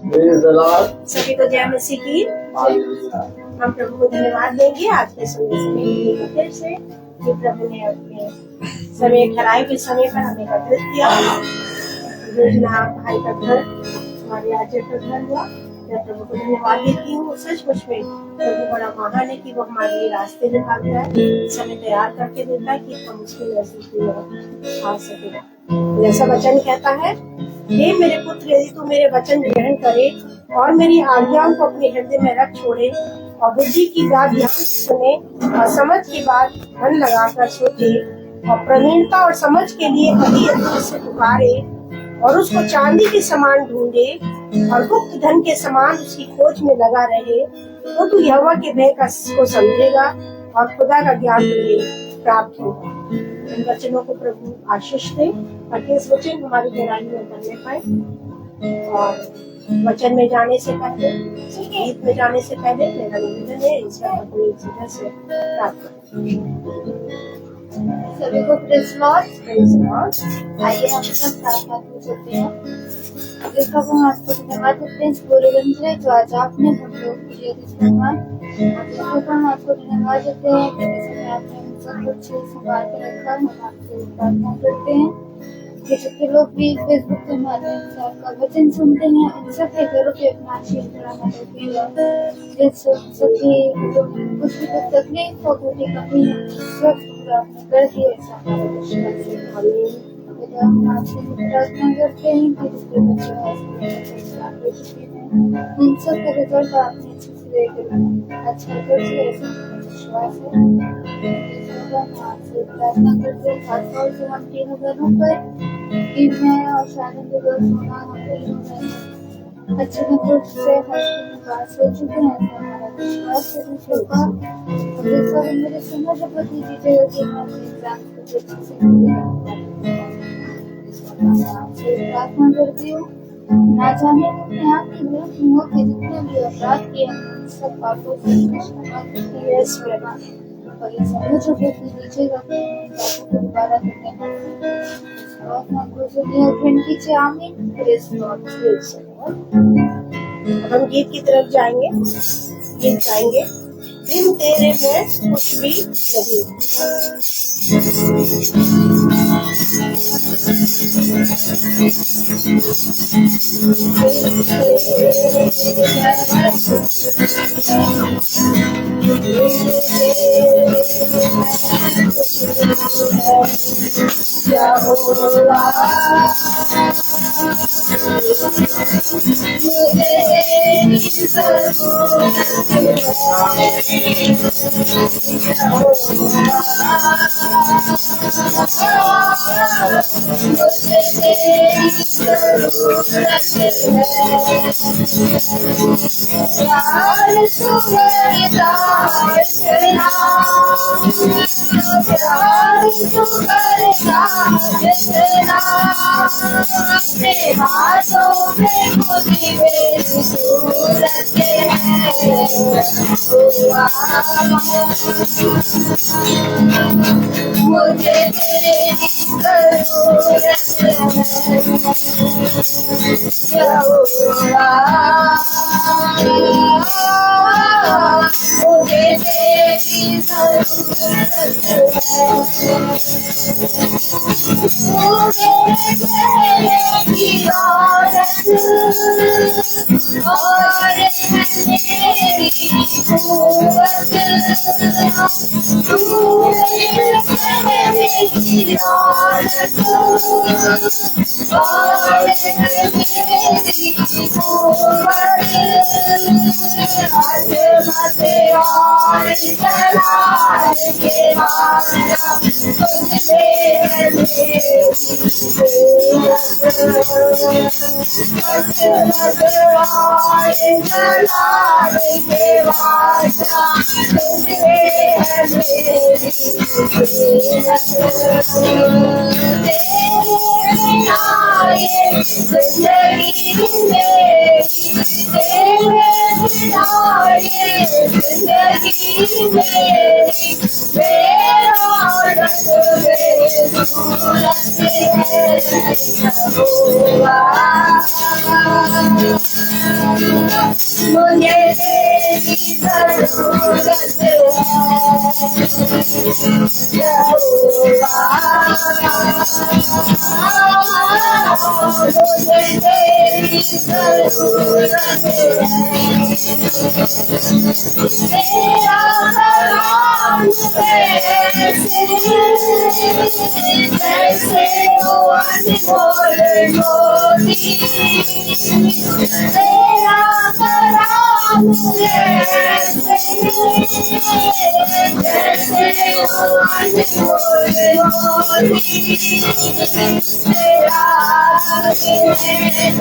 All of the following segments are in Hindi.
सभी को जय मसीह की। हम प्रभु को धन्यवाद देंगे आज के समय के फिर से कि प्रभु ने अपने समय खराई के समय पर हमें एकत्रित किया। भाई का घर हमारे आज का घर हुआ। मैं प्रभु को धन्यवाद देती हूँ। सचमुच में प्रभु बड़ा महान है कि वो हमारे लिए रास्ते निकालता है, समय तैयार करके देता है कि हम उसके नजदीक आ सके। जैसा वचन कहता है, हे मेरे पुत्र, यदि तू मेरे वचन ग्रहण करे और मेरी आज्ञाओं को अपने हृदय में रख छोड़े और बुद्धि की बात ध्यान सुने और समझ की बात मन लगाकर सोचे और प्रवीणता और समझ के लिए अधिक से पुकारे और उसको चांदी के समान ढूंढे और गुप्त धन के समान उसकी खोज में लगा रहे, तो तू यहोवा के भय को समझेगा और खुदा का ज्ञान तुझे प्राप्त होगा। इन वचनों को प्रभु आशीष दे ताकि इस वचन हमारी गहराई में उतरने पाए। और वचन में जाने से पहले, गीत में जाने से पहले मेरा निवेदन है इसका अपनी जगह से प्राप्त सभी को प्रेज़ लॉर्ड। आइए हम सब प्रार्थना करते हैं। जिसका हम आपको धन्यवाद देते हैं इस पूरे दिन से जो आज आपने हम लोग के लिए जिसका हम आपको धन्यवाद देते हैं कि आपने सब कुछ संभाल के रखा। हम आपसे प्रार्थना करते हैं कि जितने लोग भी फेसबुक के माध्यम से आपका वचन सुनते हैं उन सबके घरों पे अपना आशीष बढ़ाना करती है। सबकी कुछ भी तकलीफ हो, कोई कमी सब आपने कर दिया। ऐसा हमारे विश्वास से हम आपसे प्रार्थना करते हैं कि जिसके बच्चे उन सब का रिजल्ट आपने अच्छे से देकर अच्छा कर दिया। ऐसा विश्वास है। आपसे प्रार्थना करते हैं खासतौर से हम तीनों घरों पर टीम में और शादी के घर होना हम अच्छे नंबर से पास हो चुके हैं। हमारा विश्वास है मेरे समझ पति दीजिएगा कि हम एग्जाम को अच्छे से प्रार्थना करती हूँ। ना जाने अपने आप की गलत मुँह के जितने भी अपराध किए हैं सब पापों से क्षमा और ये समझ दीजिएगा को दोबारा करने हम गीत की तरफ जाएंगे। गीत गाएंगे, बिन तेरे में कुछ भी नहीं। क्या होगा मुझे जरूरत है। तेरा कलाम जैसे वो अनमोल मोती, तेरा कलाम जैसे वो अनमोल मोती, तेरा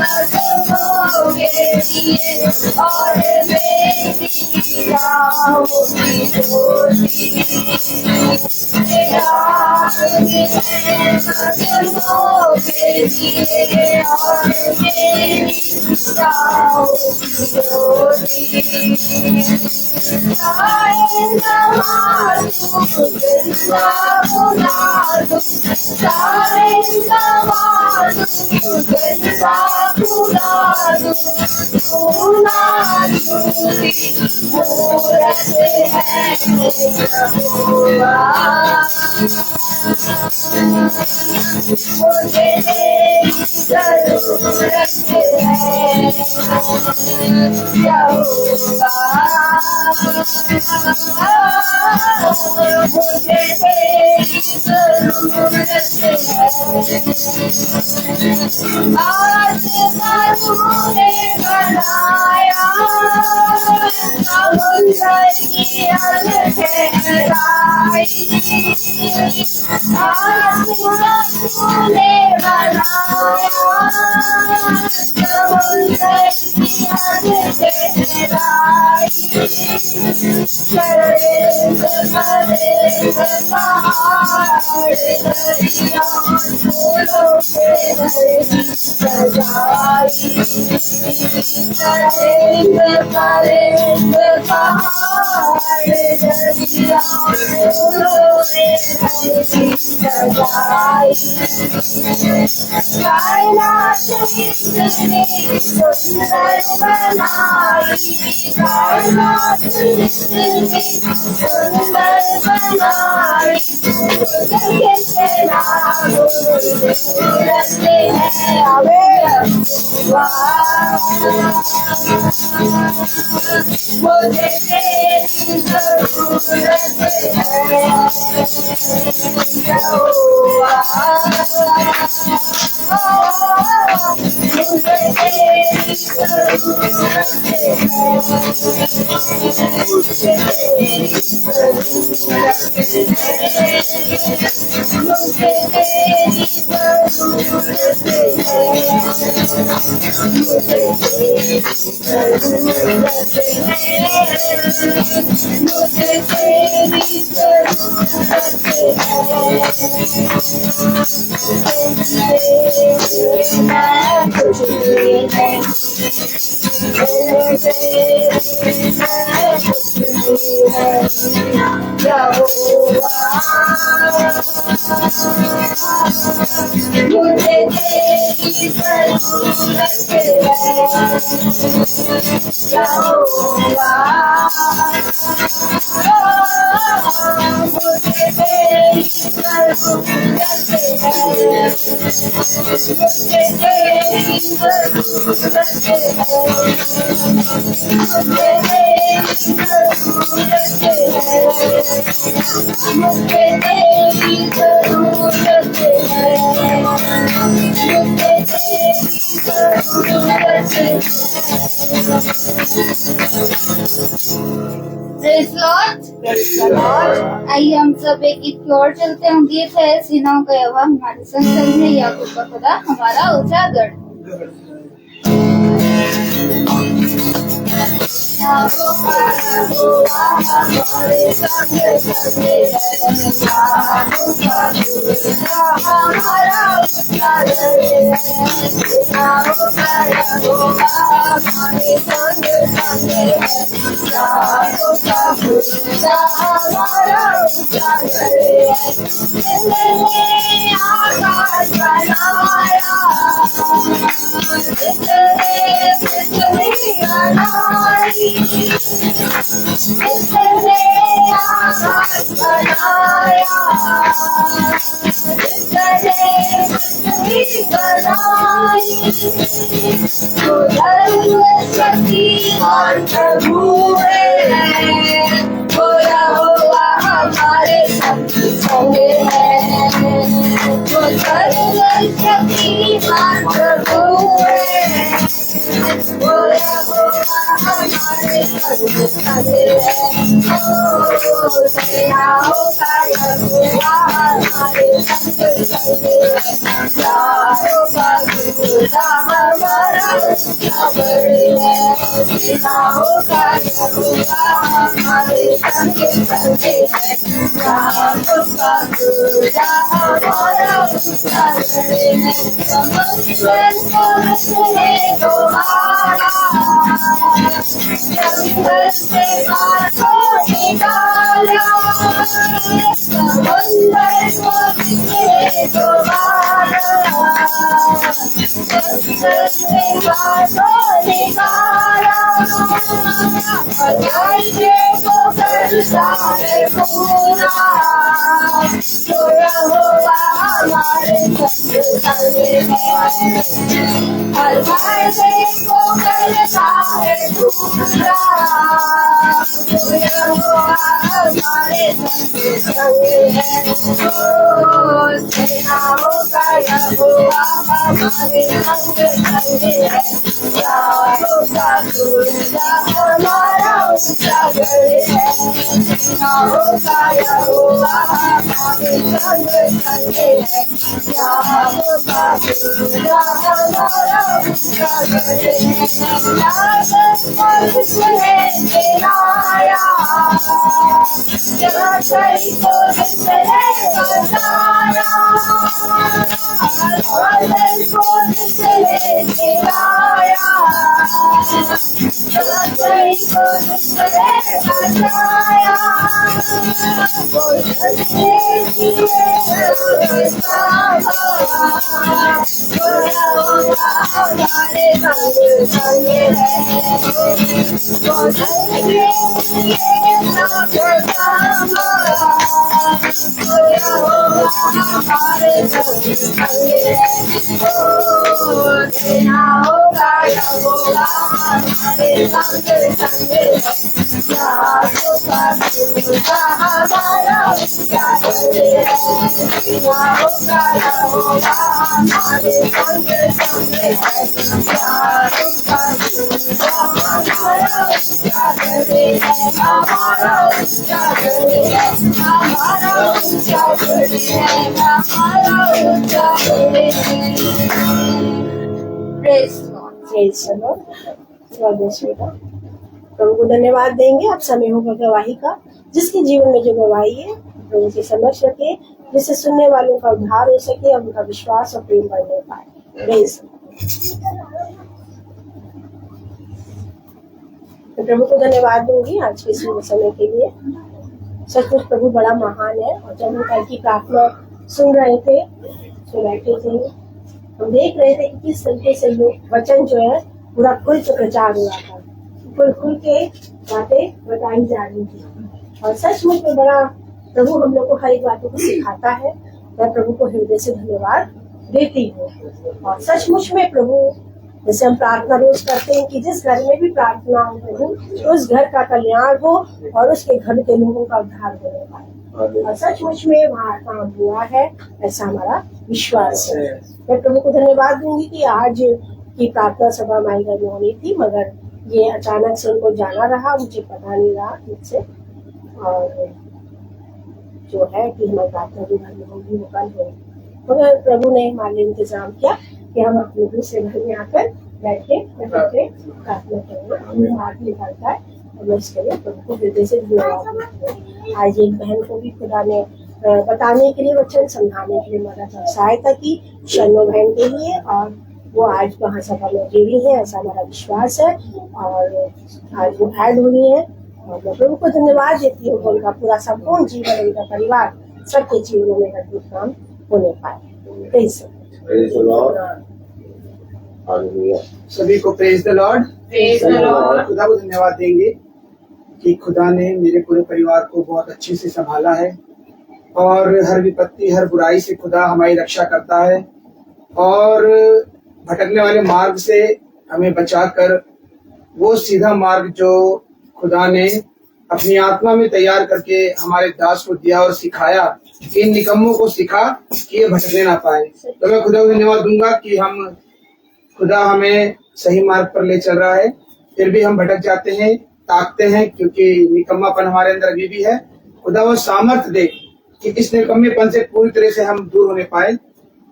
कदमों के लिए और मेरी राहों की ज्योति, तेरा कदमों के लिए और मेरी राहों की ज्योति। मुझे जरूरत है यहोवा, मुझे तेरी जरूरत है। आज तूने बनाया समुंदर की गहराई, आज तूने बनाया समुंदर की गहराई, पहाड़ दरिया फूलों से सजाई, पहाड़ दरिया फूलों से सजाई। कायनात इतनी सुंदर बनाई, कायनात इतनी सुंदर बनाई, कैसे नाम रखते हैं अबे मुझे तेरी जरूरत है यहोवा, मुझे तेरी जरूरत है, मुझे तेरी जरूरत है, मुझे तेरी जरूरत है, मुझे तेरी जरूरत है, मुझे तेरी जरूरत है। मैं कुछ भी नहीं, मुझे कुछ भी है यहोवा, मुझे तेरी जरूरत है यहोवा, मुझे तेरी जरूरत है, मुझे तेरी जरूरत है, मुझे तेरी जरूरत है, मुझे तेरी जरूरत है, मुझे तेरी जरूरत है। Praise Lord. आइए हम सब एक गीत की ओर चलते हैं। गीत है सीनाओं का यहोवा हमारे संग संग है, याकूब का खुदा हमारा ऊंचा गढ़। हमारे संग संग है, हमारा ऊंचा गढ़ है, सीनाओं का यहोवा हमारे संग संग है, याकूब का खुदा हमारा ऊंचा गढ़ है। जिसने आकाश बनाया, जिसने पृथ्वी बनाई, जिसने आकाश बनाया, जिसने पृथ्वी बनाई, वो सर्वशक्तिमान प्रभु है, वो यहोवा हमारे संग है। वो सर्वशक्तिमान प्रभु है, वो यहोवा हमारे संग है। ओ सेनाओं का यहोवा हमारे संग है। यारों का खुदा हमारा खबर है। सेनाओं का यहोवा हमारे संग है। यारों का खुदा हमारा खबर है। समुद्र को रचने तुम्हारा, जंगल से पार को निकाला। समुद्र को रचने तुम्हारा, जंगल से पार को निकाला। को करता है पूरा, तो यहोवा हमारे संग है। हर वायदे को करता है पूरा, तो यहोवा हमारे संग है। ओ सेनाओं का यहोवा हमारे संग है। यारों का खुदा हमारा उजागर है। सेनाओं का यहोवा हमारे संग है। यारों का खुदा हमारा उजागर है। लागत पर उसने गिराया, जहाँ कई को उसने बचाया। बादल को उसने गिराया, जहाँ कई को उसने बचाया। वो जलते दिए हमारे संग है। वो जलते दिए हमारे संग है। ओ सेनाओं का यहोवा हमारे संग है। यारों का खुदा हमारा उजागर है। सेनाओं का यहोवा हमारे संग है। यारों का खुदा हमारा उजागर है। हमारा उजागर है। हमारा उजागर है। हमारा उजागर है। Praise God. Praise the Lord. God bless you बेटा। प्रभु को धन्यवाद देंगे। अब समय होगा गवाही का। जिसके जीवन में जो गवाही है प्रभु के समक्ष रखे, जिससे सुनने वालों का उद्धार हो सके और उनका विश्वास और प्रेम बढ़ने पाए। प्रेज़। तो प्रभु को धन्यवाद दूंगी आज के शुभ समय के लिए। सचमुच प्रभु बड़ा महान है। और जब हम कल की प्रार्थना सुन रहे थे, तो बैठे थे, हम देख रहे थे कि किस तरीके से लोग वचन जो है पूरा खुल के प्रचार हुआ था, खुल के बातें बताई जा रही थी। और सचमुच में बड़ा प्रभु हम लोग को हर एक बातों को सिखाता है। मैं प्रभु को हृदय से धन्यवाद देती हूँ। और सचमुच में प्रभु, जैसे हम प्रार्थना रोज करते हैं कि जिस घर में भी प्रार्थना हो प्रभु, उस घर का कल्याण हो और उसके घर के लोगों का उद्धार होने पाए। और सचमुच में वहाँ काम हुआ है, ऐसा हमारा विश्वास है। मैं प्रभु को धन्यवाद दूंगी कि आज की प्रार्थना सभा हमारे घर में होनी थी, मगर ये अचानक से उनको जाना रहा, मुझे पता नहीं रहा ठीक से। और जो है कि हमारी प्रार्थना जो घर में होगी वो कल होगी, मगर प्रभु ने हमारे लिए इंतजाम किया कि हम अपने दूसरे घर में आकर बैठ के प्रार्थना करेंगे। हाथ निकालता है और मैं इसके लिए प्रभु को हृदय से धन्यवाद। आज एक बहन को भी खुदा ने बताने के लिए, वचन समझाने के लिए मदद और सहायता की, शनो बहन के लिए। और वो आज वहाँ सभा में जुड़ी है, ऐसा हमारा विश्वास है। और आज वो ऐड हुई है और मैं प्रभु को धन्यवाद देती हूँ। उनका पूरा संपूर्ण जीवन, उनका परिवार, सबके जीवनों में अद्भुत काम होने पाए। Praise the Lord. सभी को प्रेज द लॉर्ड। खुदा को धन्यवाद देंगे कि खुदा ने मेरे पूरे परिवार को बहुत अच्छे से संभाला है और हर विपत्ति, हर बुराई से खुदा हमारी रक्षा करता है। और भटकने वाले मार्ग से हमें बचाकर वो सीधा मार्ग जो खुदा ने अपनी आत्मा में तैयार करके हमारे दास को दिया और सिखाया, इन निकम्मों को सिखा कि ये भटकने ना पाए। तो मैं खुदा को धन्यवाद दूंगा कि खुदा हमें सही मार्ग पर ले चल रहा है, फिर भी हम भटक जाते हैं, ताकते हैं, क्योंकि निकम्मापन हमारे अंदर अभी भी है। खुदा वो सामर्थ्य दे कि इस निकम्मेपन से पूरी तरह से हम दूर होने पाए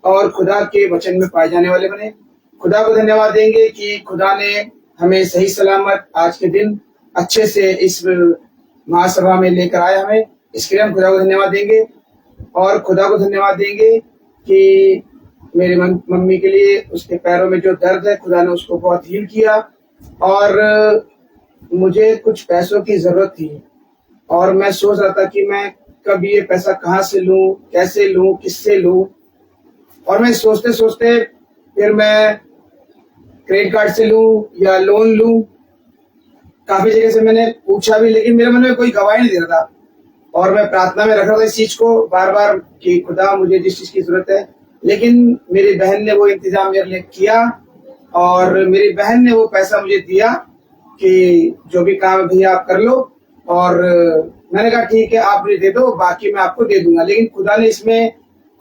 और खुदा के वचन में पाए जाने वाले बने। खुदा को धन्यवाद देंगे कि खुदा ने हमें सही सलामत आज के दिन अच्छे से इस महासभा में लेकर आए हमें, इसके लिए हम खुदा को धन्यवाद देंगे। और खुदा को धन्यवाद देंगे कि मेरी मम्मी के लिए उसके पैरों में जो दर्द है, खुदा ने उसको बहुत हील किया। और मुझे कुछ पैसों की जरूरत थी और मैं सोच रहा था कि मैं कब ये पैसा कहाँ से लूं, कैसे लूं, किससे लूं। और मैं सोचते सोचते फिर मैं क्रेडिट कार्ड से लूं या लोन लूं, काफी जगह से मैंने पूछा भी, लेकिन मेरे मन में कोई गवाही नहीं दे रहा था। और मैं प्रार्थना में रख रहा था इस चीज को बार बार कि खुदा मुझे जिस चीज की जरूरत है। लेकिन मेरी बहन ने वो इंतजाम मेरे लिए किया और मेरी बहन ने वो पैसा मुझे दिया कि जो भी काम है भैया आप कर लो। और मैंने कहा ठीक है, आप मुझे दे दो, बाकी मैं आपको दे दूंगा। लेकिन खुदा ने इसमें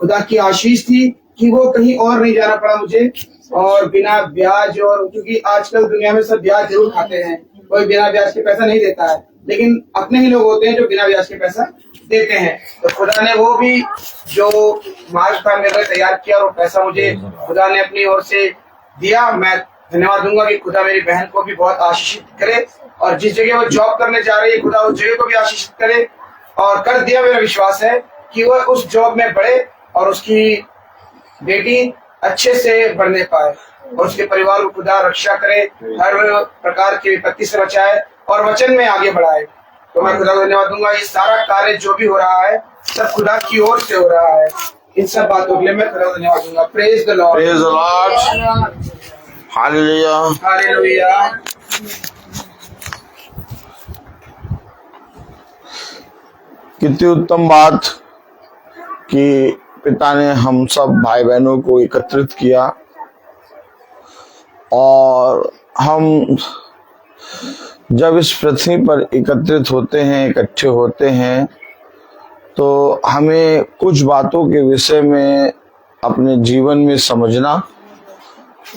खुदा की आशीष थी कि वो कहीं और नहीं जाना पड़ा मुझे, और बिना ब्याज, और क्योंकि आजकल दुनिया में सब ब्याज जरूर खाते हैं, कोई बिना ब्याज के पैसा नहीं देता है, लेकिन अपने ही लोग होते हैं जो बिना ब्याज के पैसा देते हैं। तो खुदा ने वो भी जो मार्ग था मेरे लिए तैयार किया और वो पैसा मुझे खुदा ने अपनी ओर से दिया। मैं धन्यवाद दूंगा कि खुदा मेरी बहन को भी बहुत आशीषित करे और जिस जगह वो जॉब करने जा रही है खुदा उस जगह को भी आशीषित करे। और कर दिया, मेरा विश्वास है कि वह उस जॉब में बढ़े और उसकी बेटी अच्छे से बढ़ने पाए और उसके परिवार को खुदा रक्षा करे, हर प्रकार की विपत्ति से बचाए और वचन में आगे बढ़ाए। तो मैं खुदा को धन्यवाद दूंगा। ये सारा कार्य जो भी हो रहा है सब खुदा की ओर से हो रहा है। इन सब बातों के लिए मैं खुदा को धन्यवाद दूंगा। Praise the Lord, praise the Lord, hallelujah, hallelujah. कितनी उत्तम बात कि पिता ने हम सब भाई बहनों को एकत्रित किया और हम जब इस पृथ्वी पर एकत्रित होते हैं, इकट्ठे होते हैं, तो हमें कुछ बातों के विषय में अपने जीवन में समझना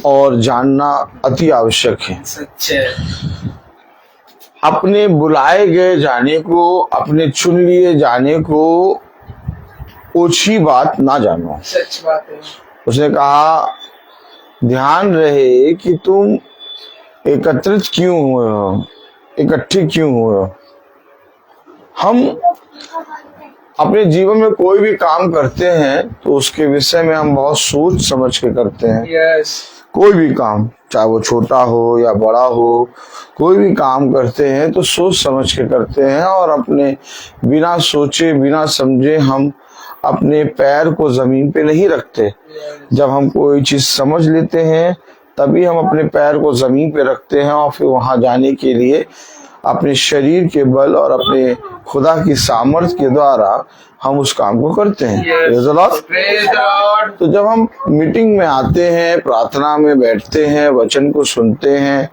और जानना अति आवश्यक है। सच्चे अपने बुलाए गए जाने को, अपने चुन लिए जाने को ओछी बात ना जानो। सच बात है। उसने कहा ध्यान रहे कि तुम एकत्रित क्यों हुए हो, इकट्ठे क्यों हुए हो। हम अपने जीवन में कोई भी काम करते हैं तो उसके विषय में हम बहुत सोच समझ के करते हैं। यस। कोई भी काम, चाहे वो छोटा हो या बड़ा हो, कोई भी काम करते हैं तो सोच समझ के करते हैं और अपने बिना सोचे बिना समझे हम अपने पैर को जमीन पे नहीं रखते। जब हम कोई चीज समझ लेते हैं तभी हम अपने पैर को जमीन पे रखते हैं और फिर वहां जाने के लिए अपने शरीर के बल और अपने खुदा की सामर्थ्य के द्वारा हम उस काम को करते हैं। Praise the Lord। तो जब हम मीटिंग में आते हैं, प्रार्थना में बैठते हैं, वचन को सुनते हैं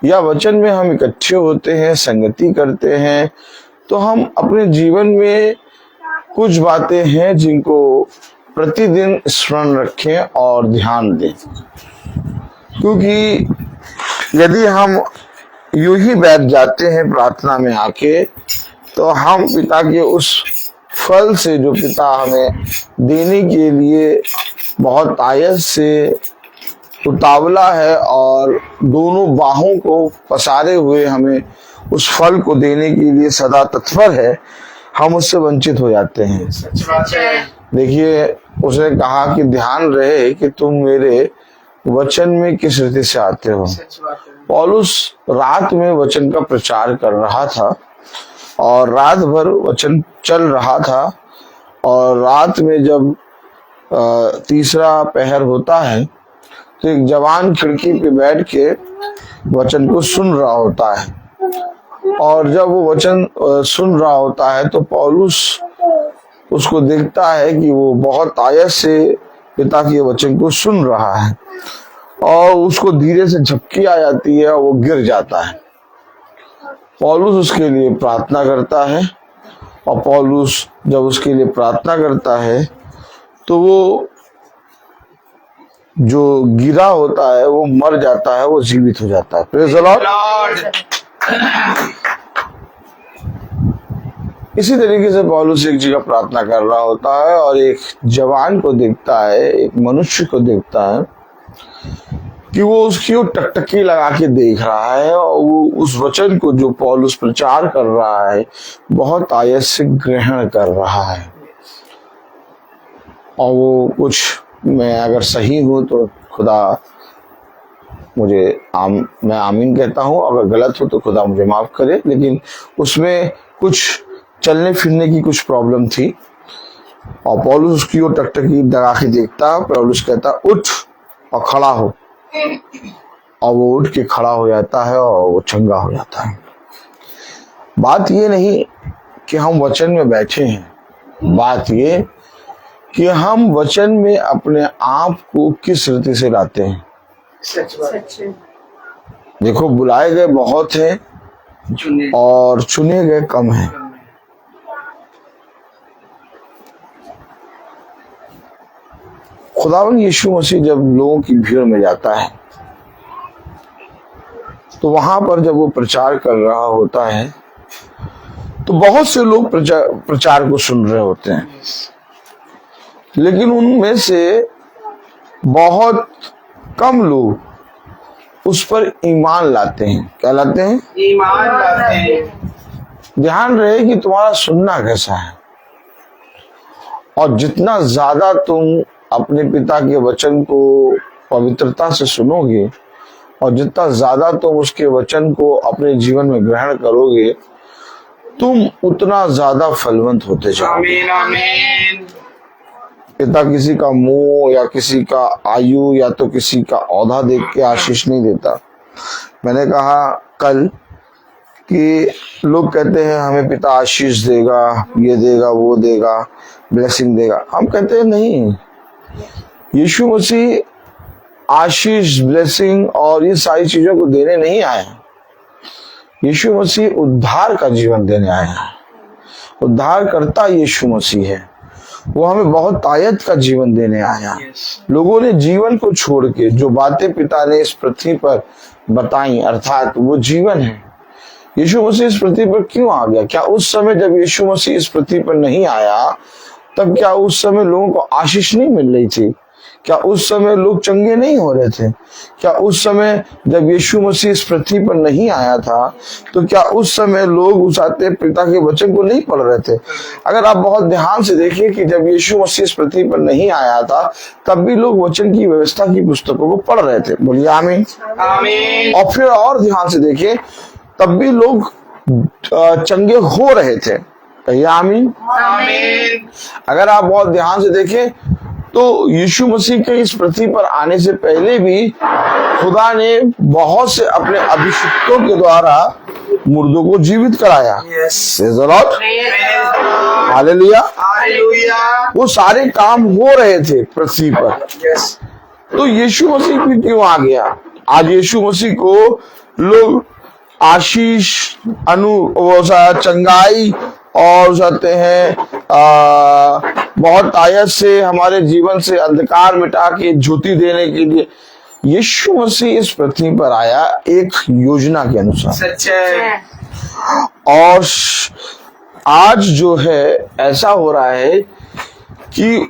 या वचन में हम इकट्ठे होते हैं, संगति करते हैं, तो हम अपने जीवन में कुछ बातें हैं जिनको प्रतिदिन स्मरण रखें और ध्यान दें। क्योंकि यदि हम यूं ही बैठ जाते हैं प्रार्थना में आके, तो हम पिता के उस फल से जो पिता हमें देने के लिए बहुत आयस से उतावला है और दोनों बाहों को पसारे हुए हमें उस फल को देने के लिए सदा तत्पर है, हम उससे वंचित हो जाते हैं। सच बात है। देखिए, उसने कहा कि ध्यान रहे कि तुम मेरे वचन में किस रीति से आते हो। सच बात है। पौलुस रात में वचन का प्रचार कर रहा था और रात भर वचन चल रहा था और रात में जब तीसरा पहर होता है तो एक जवान खिड़की पे बैठ के वचन को सुन रहा होता है और जब वो वचन सुन रहा होता है तो पौलुस उसको देखता है कि वो बहुत आयत से पिता के वचन को सुन रहा है और उसको धीरे से झपकी आ जाती है और वो गिर जाता है। पौलुस उसके लिए प्रार्थना करता है, और पौलुस जब उसके लिए प्रार्थना करता है तो वो जो गिरा होता है वो मर जाता है, वो जीवित हो जाता है। Praise the Lord. इसी तरीके से पौलुस एक जगह प्रार्थना कर रहा होता है और एक जवान को देखता है, एक मनुष्य को देखता है कि वो उसकी ओर टकटकी लगा के देख रहा है, और वो उस वचन को जो पौलुस प्रचार कर रहा है बहुत आयत से ग्रहण कर रहा है। और वो कुछ, मैं अगर सही हूं तो खुदा मुझे मैं आमीन कहता हूं, अगर गलत हो तो खुदा मुझे माफ करे, लेकिन उसमें कुछ चलने फिरने की कुछ प्रॉब्लम थी। और पौलुस उसकी ओर टकटकी लगा के देखता, पौलुस कहता उठ और खड़ा हो, और वो उठ के खड़ा हो जाता है और वो चंगा हो जाता है। बात ये नहीं कि हम वचन में बैठे हैं, बात ये कि हम वचन में अपने आप को किस रीति से लाते हैं। सच है। देखो, बुलाए गए बहुत हैं और चुने गए कम हैं। खुदावंद यीशु मसीह जब लोगों की भीड़ में जाता है तो वहां पर जब वो प्रचार कर रहा होता है तो बहुत से लोग प्रचार को सुन रहे होते हैं, लेकिन उनमें से बहुत कम लोग उस पर ईमान लाते हैं। क्या लाते हैं? ईमान लाते हैं। ध्यान रहे कि तुम्हारा सुनना कैसा है, और जितना ज्यादा तुम अपने पिता के वचन को पवित्रता से सुनोगे और जितना ज्यादा तुम उसके वचन को अपने जीवन में ग्रहण करोगे, तुम उतना ज्यादा फलवंत होते जाओगे। आमीन आमीन। पिता किसी का मुंह या किसी का आयु या तो किसी का औधा देख के आशीष नहीं देता। मैंने कहा कल कि लोग कहते हैं हमें पिता आशीष देगा, ये देगा, वो देगा, ब्लेसिंग देगा। हम कहते हैं नहीं, यीशु मसीह आशीष, ब्लेसिंग और ये सारी चीजों को देने नहीं आया। यीशु मसीह उद्धार का जीवन देने आया है। उद्धार करता यीशु मसीह है, वो हमें बहुत आयत का जीवन देने आया। लोगों ने जीवन को छोड़ के जो बातें पिता ने इस पृथ्वी पर बताई, अर्थात वो जीवन है। यीशु मसीह इस पृथ्वी पर क्यों आ गया? क्या उस समय जब यीशु मसीह इस पृथ्वी पर नहीं आया तब क्या उस समय लोगों को आशीष नहीं मिल रही थी? क्या उस समय लोग चंगे नहीं हो रहे थे? क्या उस समय जब यीशु मसीह इस पृथ्वी पर नहीं आया था तो क्या उस समय लोग उस आते पिता के वचन को नहीं पढ़ रहे थे? अगर आप बहुत ध्यान से देखिए कि जब यीशु मसीह इस पृथ्वी पर नहीं आया था तब भी लोग वचन की व्यवस्था की पुस्तकों को पढ़ रहे थे। बोलिए आमीन। आमीन। और फिर और ध्यान से देखिए, तब भी लोग चंगे हो रहे थे। कहिए आमीन। आमीन। अगर आप बहुत ध्यान से देखें तो यीशु मसीह के इस पृथ्वी पर आने से पहले भी खुदा ने बहुत से अपने अभिषिक्तों के द्वारा मुर्दों को जीवित कराया। Praise the Lord। Hallelujah. Hallelujah. वो सारे काम हो रहे थे पृथ्वी पर। तो यीशु मसीह भी क्यों आ गया? आज यीशु मसीह को लोग आशीष, चंगाई और चाहते हैं बहुत आयत से हमारे जीवन से अंधकार मिटा के ज्योति देने के लिए यीशु मसीह इस पृथ्वी पर आया एक योजना के अनुसार। सच है। और आज जो है ऐसा हो रहा है कि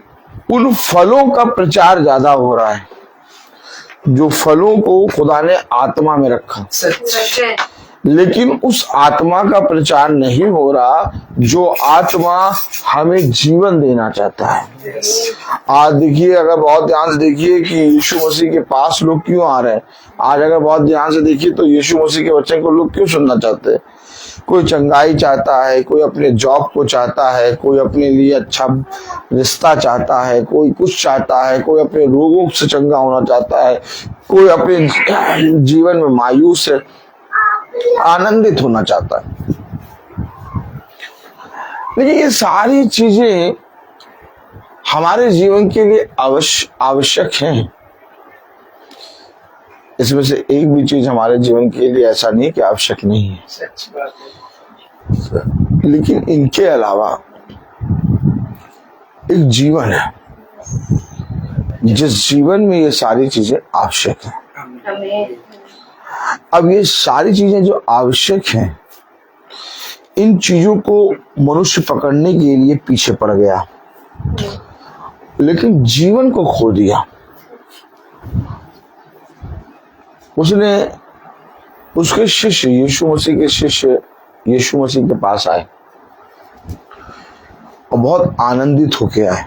उन फलों का प्रचार ज्यादा हो रहा है जो फलों को खुदा ने आत्मा में रखा, सच है। लेकिन उस आत्मा का प्रचार नहीं हो रहा जो आत्मा हमें जीवन देना चाहता है। आज देखिए, अगर बहुत ध्यान से देखिए कि यीशु मसीह के पास लोग क्यों आ रहे हैं। आज अगर बहुत ध्यान से देखिए तो यीशु मसीह के वचन को लोग क्यों सुनना चाहते हैं। कोई चंगाई चाहता है, कोई अपने जॉब को चाहता है, कोई अपने लिए अच्छा रिश्ता चाहता है, कोई कुछ चाहता है, कोई अपने रोगों से चंगा होना चाहता है, कोई अपने जीवन में मायूस है, आनंदित होना चाहता है। लेकिन ये सारी चीजें हमारे जीवन के लिए आवश्यक हैं, इसमें से एक भी चीज हमारे जीवन के लिए ऐसा नहीं कि आवश्यक नहीं है, सच बात है। लेकिन इनके अलावा एक जीवन है जिस जीवन में ये सारी चीजें आवश्यक है। हमें अब ये सारी चीजें जो आवश्यक हैं, इन चीजों को मनुष्य पकड़ने के लिए पीछे पड़ गया, लेकिन जीवन को खो दिया। उसने उसके शिष्य यीशु मसीह के शिष्य यीशु मसीह के पास आए और बहुत आनंदित होके आए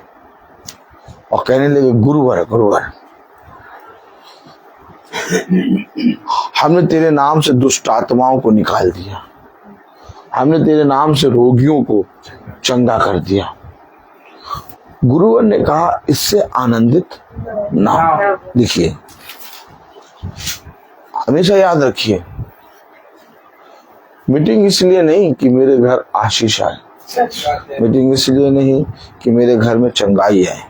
और कहने लगे, गुरुवर गुरुवर, हमने तेरे नाम से दुष्ट आत्माओं को निकाल दिया, हमने तेरे नाम से रोगियों को चंगा कर दिया। गुरुवर ने कहा, इससे आनंदित ना हो। देखिए, हमेशा याद रखिए, मीटिंग इसलिए नहीं कि मेरे घर आशीष आए, सच बात है। मीटिंग इसलिए नहीं कि मेरे घर में चंगाई आए,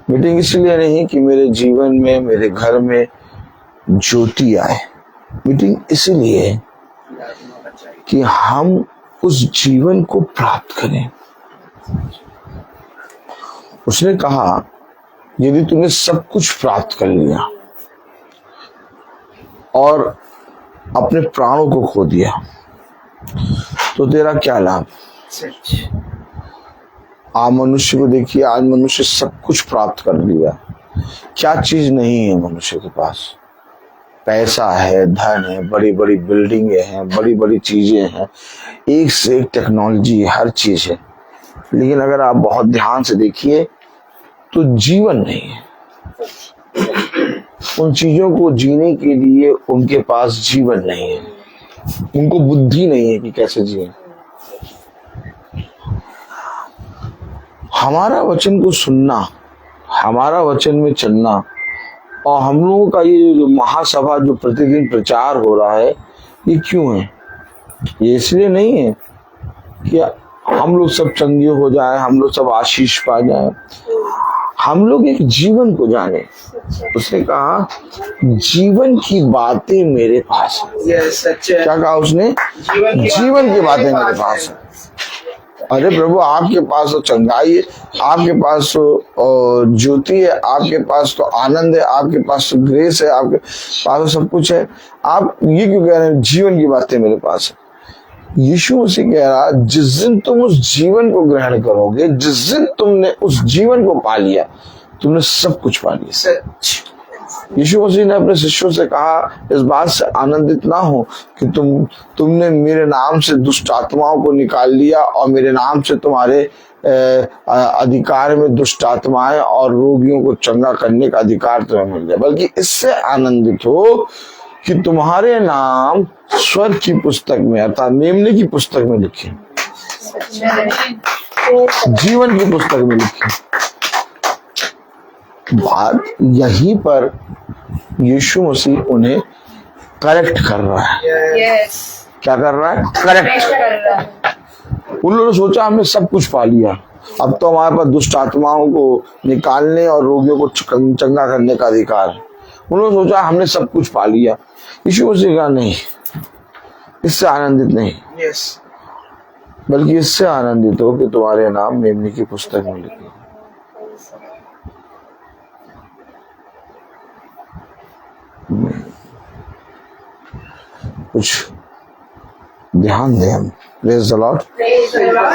मीटिंग इसलिए नहीं कि मेरे जीवन में, मेरे घर में ज्योति आए। मीटिंग इसलिए कि हम उस जीवन को प्राप्त करें। उसने कहा, यदि तुमने सब कुछ प्राप्त कर लिया और अपने प्राणों को खो दिया तो तेरा क्या लाभ। सच। आप मनुष्य को देखिए, आज मनुष्य सब कुछ प्राप्त कर लिया, क्या चीज नहीं है मनुष्य के पास। पैसा है, धन है, बड़ी बड़ी बिल्डिंगें हैं, बड़ी बड़ी चीजें हैं, एक से एक टेक्नोलॉजी है, हर चीज है, लेकिन अगर आप बहुत ध्यान से देखिए तो जीवन नहीं है। उन चीजों को जीने के लिए उनके पास जीवन नहीं है, उनको बुद्धि नहीं है कि कैसे जिए। हमारा वचन को सुनना, हमारा वचन में चलना, और हम लोगों का ये जो महासभा जो प्रतिदिन प्रचार हो रहा है, ये क्यों है? ये इसलिए नहीं है कि हम लोग सब चंगे हो जाए, हम लोग सब आशीष पा जाए, हम लोग एक जीवन को जाने। उसने कहा, जीवन की बातें मेरे पास है। ये सच है। क्या कहा उसने? जीवन की बातें मेरे पास है। अरे प्रभु, आपके पास तो चंगाई है, आपके पास तो ज्योति है, आपके पास तो आनंद है, आपके पास तो ग्रेस है, आपके पास तो सब कुछ है, आप ये क्यों कह रहे हैं जीवन की बातें मेरे पास है? यीशु मसीह कह रहा, जिस दिन तुम उस जीवन को ग्रहण करोगे, जिस दिन तुमने उस जीवन को पा लिया, तुमने सब कुछ पा लिया। सच। यीशु मसीह ने अपने शिष्यों से कहा, इस बात से आनंदित ना हो कि तुमने मेरे नाम से दुष्ट आत्माओं को निकाल लिया और मेरे नाम से तुम्हारे अधिकार में दुष्ट आत्माएं और रोगियों को चंगा करने का अधिकार तुम्हें मिल गया, बल्कि इससे आनंदित हो कि तुम्हारे नाम स्वर्ग की पुस्तक में, अर्थात मेमने की पुस्तक में लिखे, जीवन की पुस्तक में लिखे। बात यहीं पर यीशु मसीह उन्हें करेक्ट कर रहा है। यस, क्या कर रहा है? करेक्ट। उन लोगों ने सोचा हमने सब कुछ पा लिया, अब तो हमारे पास दुष्ट आत्माओं को निकालने और रोगियों को चंगा करने का अधिकार है। उन्होंने सोचा हमने सब कुछ पा लिया। यीशु मसीह कहा, नहीं, इससे आनंदित नहीं, यस। बल्कि इससे आनंदित हो कि तुम्हारे नाम मेमने की पुस्तक में लिखे। कुछ ध्यान दें हम। Praise the Lord,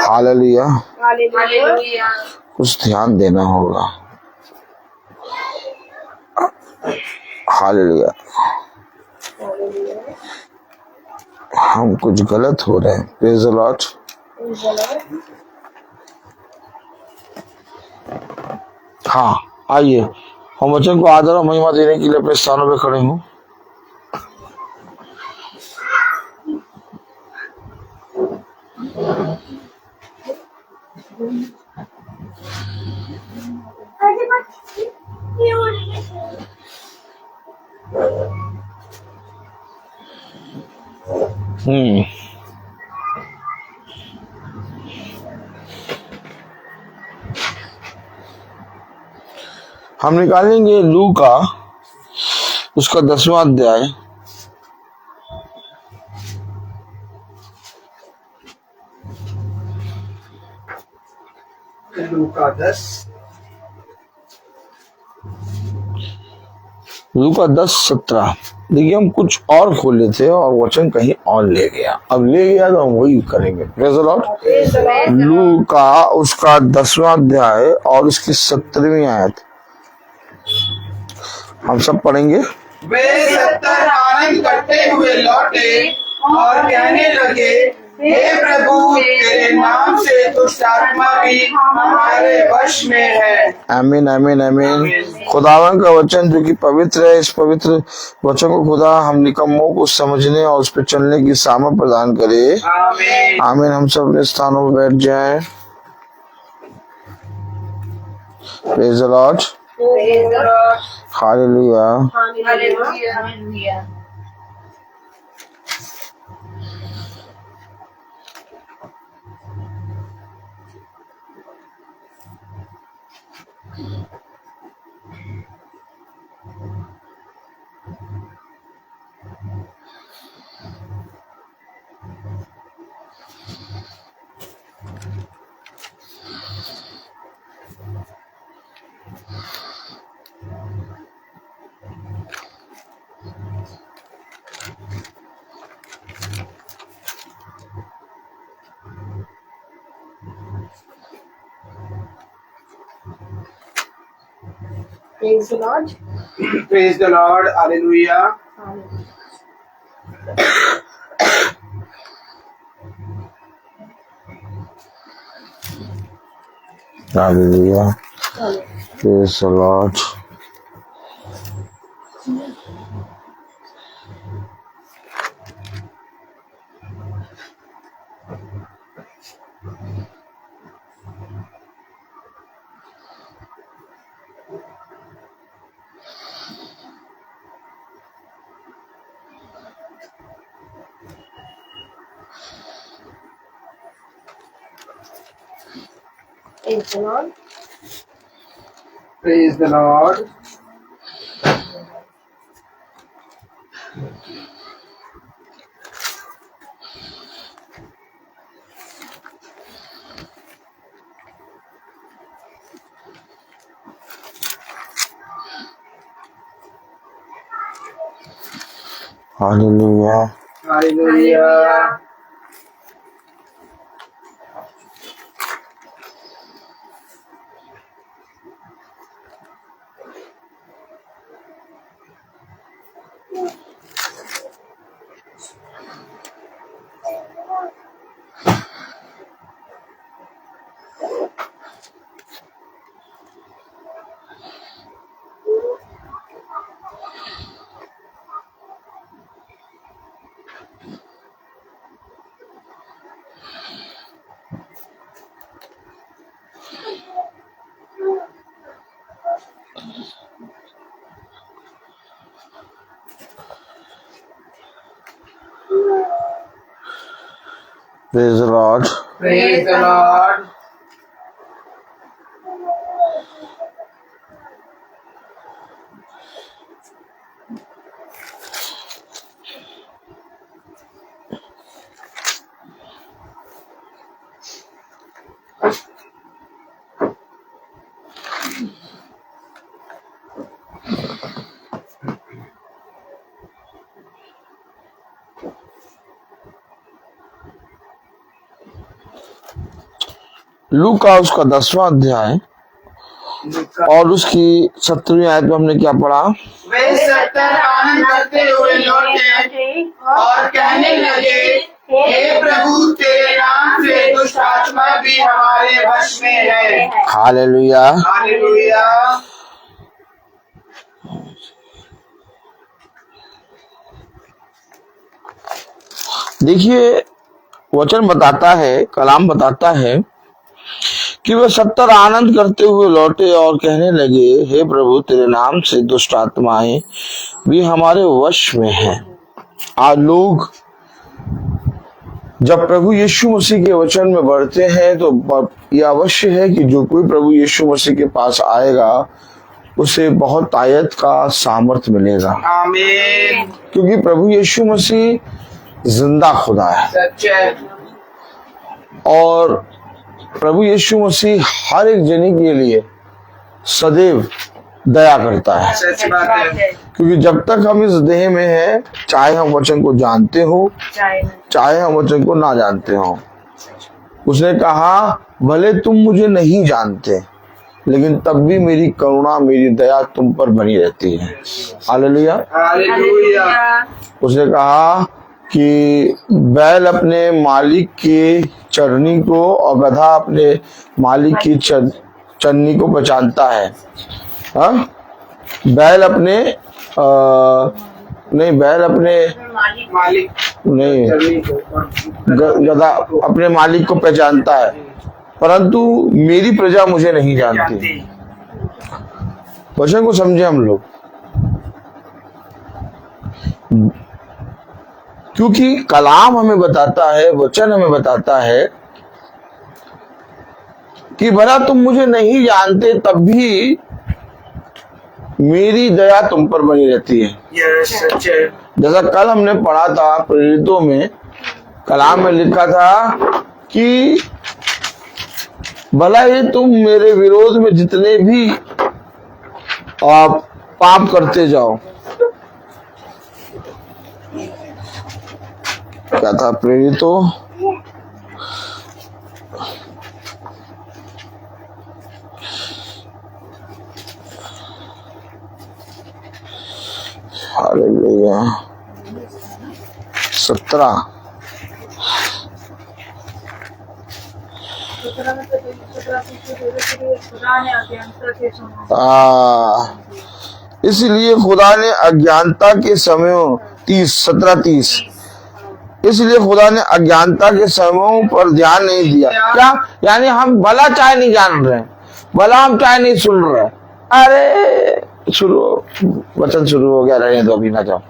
hallelujah. Hallelujah. कुछ ध्यान देना होगा। हालेलुया। हम कुछ गलत हो रहे हैं। Praise the Lord. हाँ, आइए हम वचन को आदर और महिमा देने के लिए अपने स्थानों पे खड़े हों। हम निकालेंगे लू का उसका 10वां अध्याय लूका 10 लूका 10:17। देखिए हम कुछ और खोले थे और वचन कहीं और ले गया, अब ले गया तो हम वही करेंगे। Praise the Lord. लूका उसका 10वां अध्याय और उसकी 17वीं आयत हम सब पढ़ेंगे। वे 70 आनंद करते हुए लौटे और कहने लगे, हे प्रभु, तेरे नाम से दुष्ट आत्मा भी हमारे वश में है। आमीन आमीन आमीन। खुदावन का वचन जो कि पवित्र है, इस पवित्र वचन को खुदा हम निकम्मों को समझने और उस पर चलने की सामर्थ प्रदान करे। आमीन। आमीन। हम सब अपने स्थानों पर बैठ जाएं। Praise the Lord. Hallelujah. Hallelujah. Praise the Lord. Praise the Lord. Hallelujah. Hallelujah. Praise the Lord. Praise the Lord. Praise the Lord. Hallelujah. Hallelujah. Praise the Lord. Praise the Lord. लूका उसका 10वां अध्याय और उसकी 17वीं आयत में हमने क्या पढ़ा? वे 70 आनंद करते हुए लौटे और कहने लगे, हे प्रभु, तेरे नाम से दुष्ट आत्मा भी हमारे वश में है। हालेलुया। हालेलुया। देखिए वचन बताता है, कलाम बताता है कि वे 70 आनंद करते हुए लौटे और कहने लगे, हे प्रभु, तेरे नाम से दुष्ट आत्माएं भी हमारे वश में हैं। आज लोग जब प्रभु यीशु मसीह के वचन में बढ़ते हैं तो यह अवश्य है कि जो कोई प्रभु यीशु मसीह के पास आएगा उसे बहुत आयत का सामर्थ्य मिलेगा, आमीन। क्योंकि प्रभु यीशु मसीह जिंदा खुदा है सच्चे। और प्रभु यीशु मसीह हर एक जनी के लिए सदैव दया करता है। सच बात है। क्योंकि जब तक हम इस देह में हैं, चाहे हम वचन को जानते हो चाहे हम वचन को ना जानते हो, उसने कहा भले तुम मुझे नहीं जानते लेकिन तब भी मेरी करुणा मेरी दया तुम पर बनी रहती है। हालेलुया। हालेलुया। उसने कहा कि बैल अपने मालिक की चरनी को और गधा अपने मालिक की चरनी को पहचानता है। हाँ, बैल अपने नहीं, बैल अपने मालिक नहीं, गधा अपने मालिक को पहचानता है, परंतु मेरी प्रजा मुझे नहीं जानती। वचन को समझे हम लोग, क्योंकि कलाम हमें बताता है, वचन हमें बताता है कि भला तुम मुझे नहीं जानते तब भी मेरी दया तुम पर बनी रहती है। जैसा कल हमने पढ़ा था प्रेरितों में, कलाम में लिखा था कि भला ही तुम मेरे विरोध में जितने भी पाप करते जाओ। क्या था प्रेरितों? हालेलुया। 17 इसलिए खुदा ने अज्ञानता के समयों 17:30 इसलिए खुदा ने अज्ञानता के समयों पर ध्यान नहीं दिया। क्या? यानी हम भला चाहे नहीं जान रहे, भला हम चाहे नहीं सुन रहे। अरे शुरू, वचन शुरू हो गया, रहने दो, अभी ना जाओ।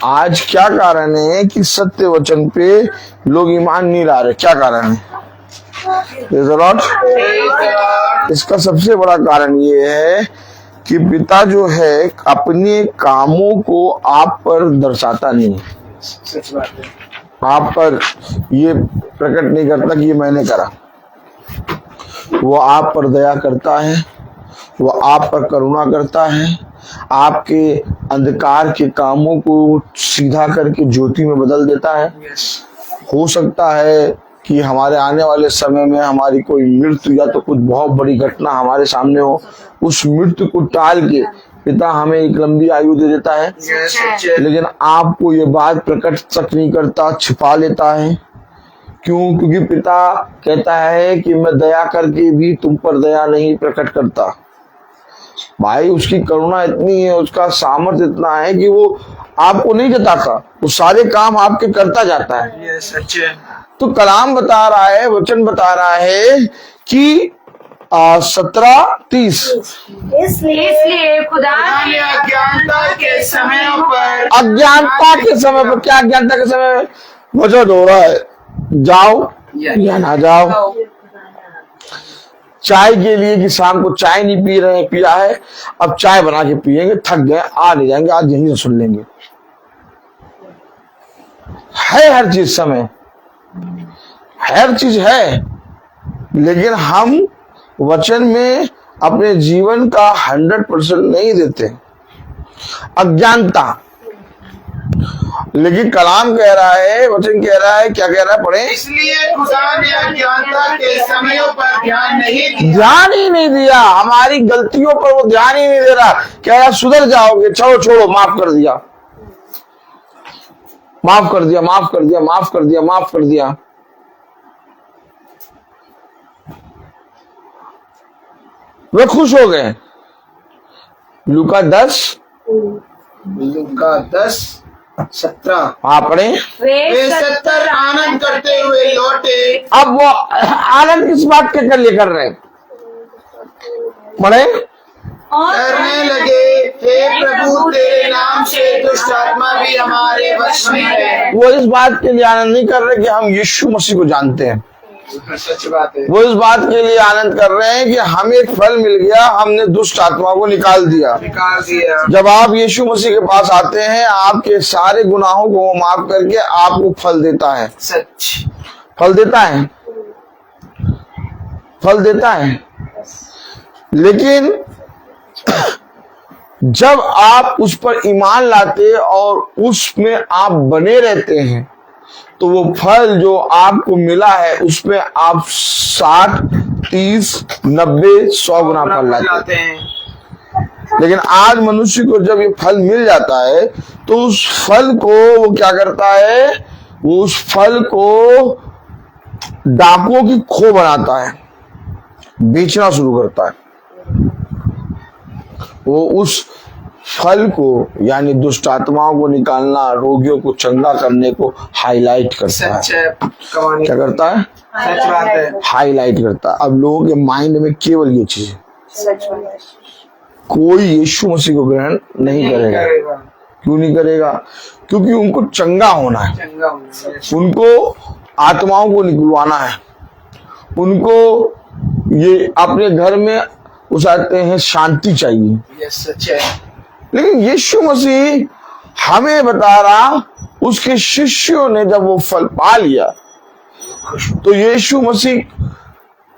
आज क्या कारण है कि सत्य वचन पे लोग ईमान नहीं ला रहे? क्या कारण है? इसका सबसे बड़ा कारण ये है कि पिता जो है अपने कामों को आप पर दर्शाता नहीं, सच बात है। आप पर ये प्रकट नहीं करता कि ये मैंने करा। वो आप पर दया करता है, वो आप पर करुणा करता है, आपके अंधकार के कामों को सीधा करके ज्योति में बदल देता है। हो सकता है कि हमारे आने वाले समय में हमारी कोई मृत्यु या तो कुछ बहुत बड़ी घटना हमारे सामने हो, उस मृत्यु को टाल के पिता हमें एक लंबी आयु दे देता है, लेकिन आपको ये बात प्रकट तक नहीं करता, छिपा लेता है। क्यों? क्योंकि पिता कहता है कि मैं दया करके भी तुम पर दया नहीं प्रकट करता। भाई, उसकी करुणा इतनी है, उसका सामर्थ्य इतना है कि वो आपको नहीं जताता, वो सारे काम आपके करता जाता है। ये सच है। तो कलाम बता रहा है, वचन बता रहा है कि 17:30 इसलिए खुदा ने अज्ञानता के समय पर क्या अज्ञानता के समय में वचन हो रहा है, जाओ या ना जाओ। चाय के लिए कि शाम को चाय नहीं पी रहे हैं, पिया है, अब चाय बना के पियेंगे, थक गए, आ नहीं जाएंगे, आज यहीं से सुन लेंगे। है हर चीज समय, हर चीज है, लेकिन हम वचन में अपने जीवन का 100% नहीं देते। अज्ञानता। लेकिन कलाम कह रहा है, वचन कह रहा है, क्या कह रहा है? पढ़े। इसलिए खुदा ने अज्ञानता के समयों पर ध्यान ही नहीं दिया। हमारी गलतियों पर वो ध्यान ही नहीं दे रहा। कह रहा सुधर जाओगे, चलो छोड़ो, माफ कर दिया, माफ कर दिया, माफ कर दिया, माफ कर दिया, माफ कर दिया। वे खुश हो गए। लूका 10:17। हाँ पढ़े। वे 70 आनंद करते हुए लौटे। अब वो आनंद किस बात के लिए कर रहे हैं? पढ़े। कहने लगे, हे प्रभु प्रभु तेरे नाम से दुष्ट आत्मा भी हमारे वश में है। वो इस बात के लिए आनंद नहीं कर रहे कि हम यीशु मसीह को जानते हैं, सच बात है। वो इस बात के लिए आनंद कर रहे हैं कि हमें एक फल मिल गया, हमने दुष्ट आत्मा को निकाल दिया। जब आप यीशु मसीह के पास आते हैं, आपके सारे गुनाहों को वो माफ करके आपको फल देता है। सच फल देता है, फल देता है। लेकिन जब आप उस पर ईमान लाते और उसमें आप बने रहते हैं, तो वो फल जो आपको मिला है उसमें आप 60, 30, 90, 100 गुना फल लाते हैं। लेकिन आज मनुष्य को जब ये फल मिल जाता है, तो उस फल को वो क्या करता है, वो उस फल को डाकुओं की खो बनाता है, बेचना शुरू करता है। वो उस फल को यानी दुष्ट आत्माओं को निकालना, रोगियों को चंगा करने को हाईलाइट करता है। क्या करता है? सच बात है। हाईलाइट करता है। अब लोगों के माइंड में केवल ये चीज है, सच बात है। कोई यीशु मसीह को ग्रहण नहीं करेगा। क्यों नहीं करेगा? क्योंकि उनको चंगा होना है, उनको आत्माओं को निकलवाना है, उनको ये अपने घर में उसाते हैं शांति चाहिए। ये सच है। लेकिन यीशु मसीह हमें बता रहा, उसके शिष्यों ने जब वो फल पा लिया, तो यीशु मसीह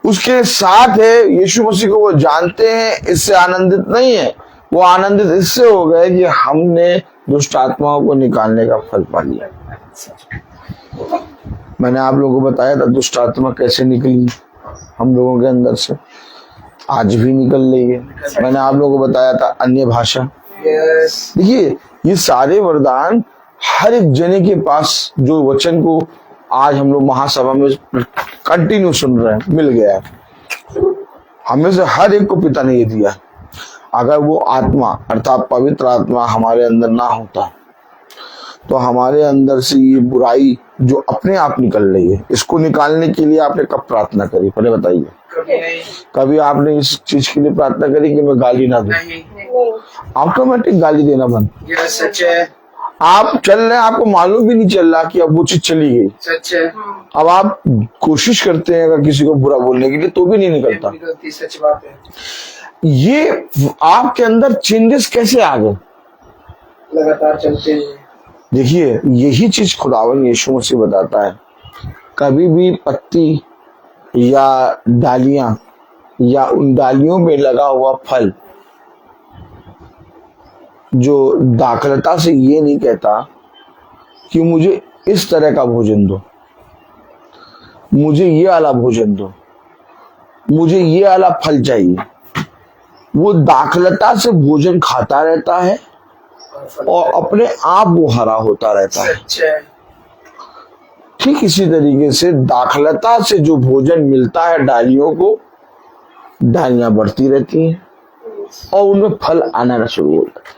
उसके साथ है, यीशु मसीह को वो जानते हैं, इससे आनंदित नहीं है। वो आनंदित इससे हो गए कि हमने दुष्ट आत्माओं को निकालने का फल पा लिया। मैंने आप लोगों को बताया था दुष्ट आत्मा कैसे निकली हम लोगों के अंदर से, आज भी निकल रही है। मैंने आप लोगों को बताया था अन्य भाषा। देखिए, ये सारे वरदान हर एक जने के पास, जो वचन को आज हम लोग महासभा में कंटिन्यू सुन रहे हैं, मिल गया है। हमें से हर एक को पिता ने ये दिया। अगर वो आत्मा अर्थात पवित्र आत्मा हमारे अंदर ना होता, तो हमारे अंदर से ये बुराई जो अपने आप निकल रही है, इसको निकालने के लिए आपने कब प्रार्थना करी? पहले बताइए। कभी आपने इस चीज के लिए प्रार्थना करी कि मैं गाली ना दूं? ऑटोमेटिक गाली देना बंद। ये सच है। आप चल रहे हैं, आपको मालूम भी नहीं चल रहा कि अब वो चीज चली गई। सच है। अब आप कोशिश करते हैं अगर किसी को बुरा बोलने के लिए, तो भी नहीं निकलता। सच बात है। ये आपके अंदर चेंजेस कैसे आ गए? लगातार चलते हैं। देखिए, यही चीज खुदावन यीशु मसीह बताता है। कभी भी पत्ती या डालियां या उन डालियों में लगा हुआ फल जो दाखलता से ये नहीं कहता कि मुझे इस तरह का भोजन दो, मुझे ये वाला भोजन दो, मुझे ये वाला फल चाहिए। वो दाखलता से भोजन खाता रहता है और अपने आप वो हरा होता रहता है। ठीक इसी तरीके से दाखलता से जो भोजन मिलता है डालियों को, डालियां बढ़ती रहती हैं और उनमें फल आना शुरू हो जाता है।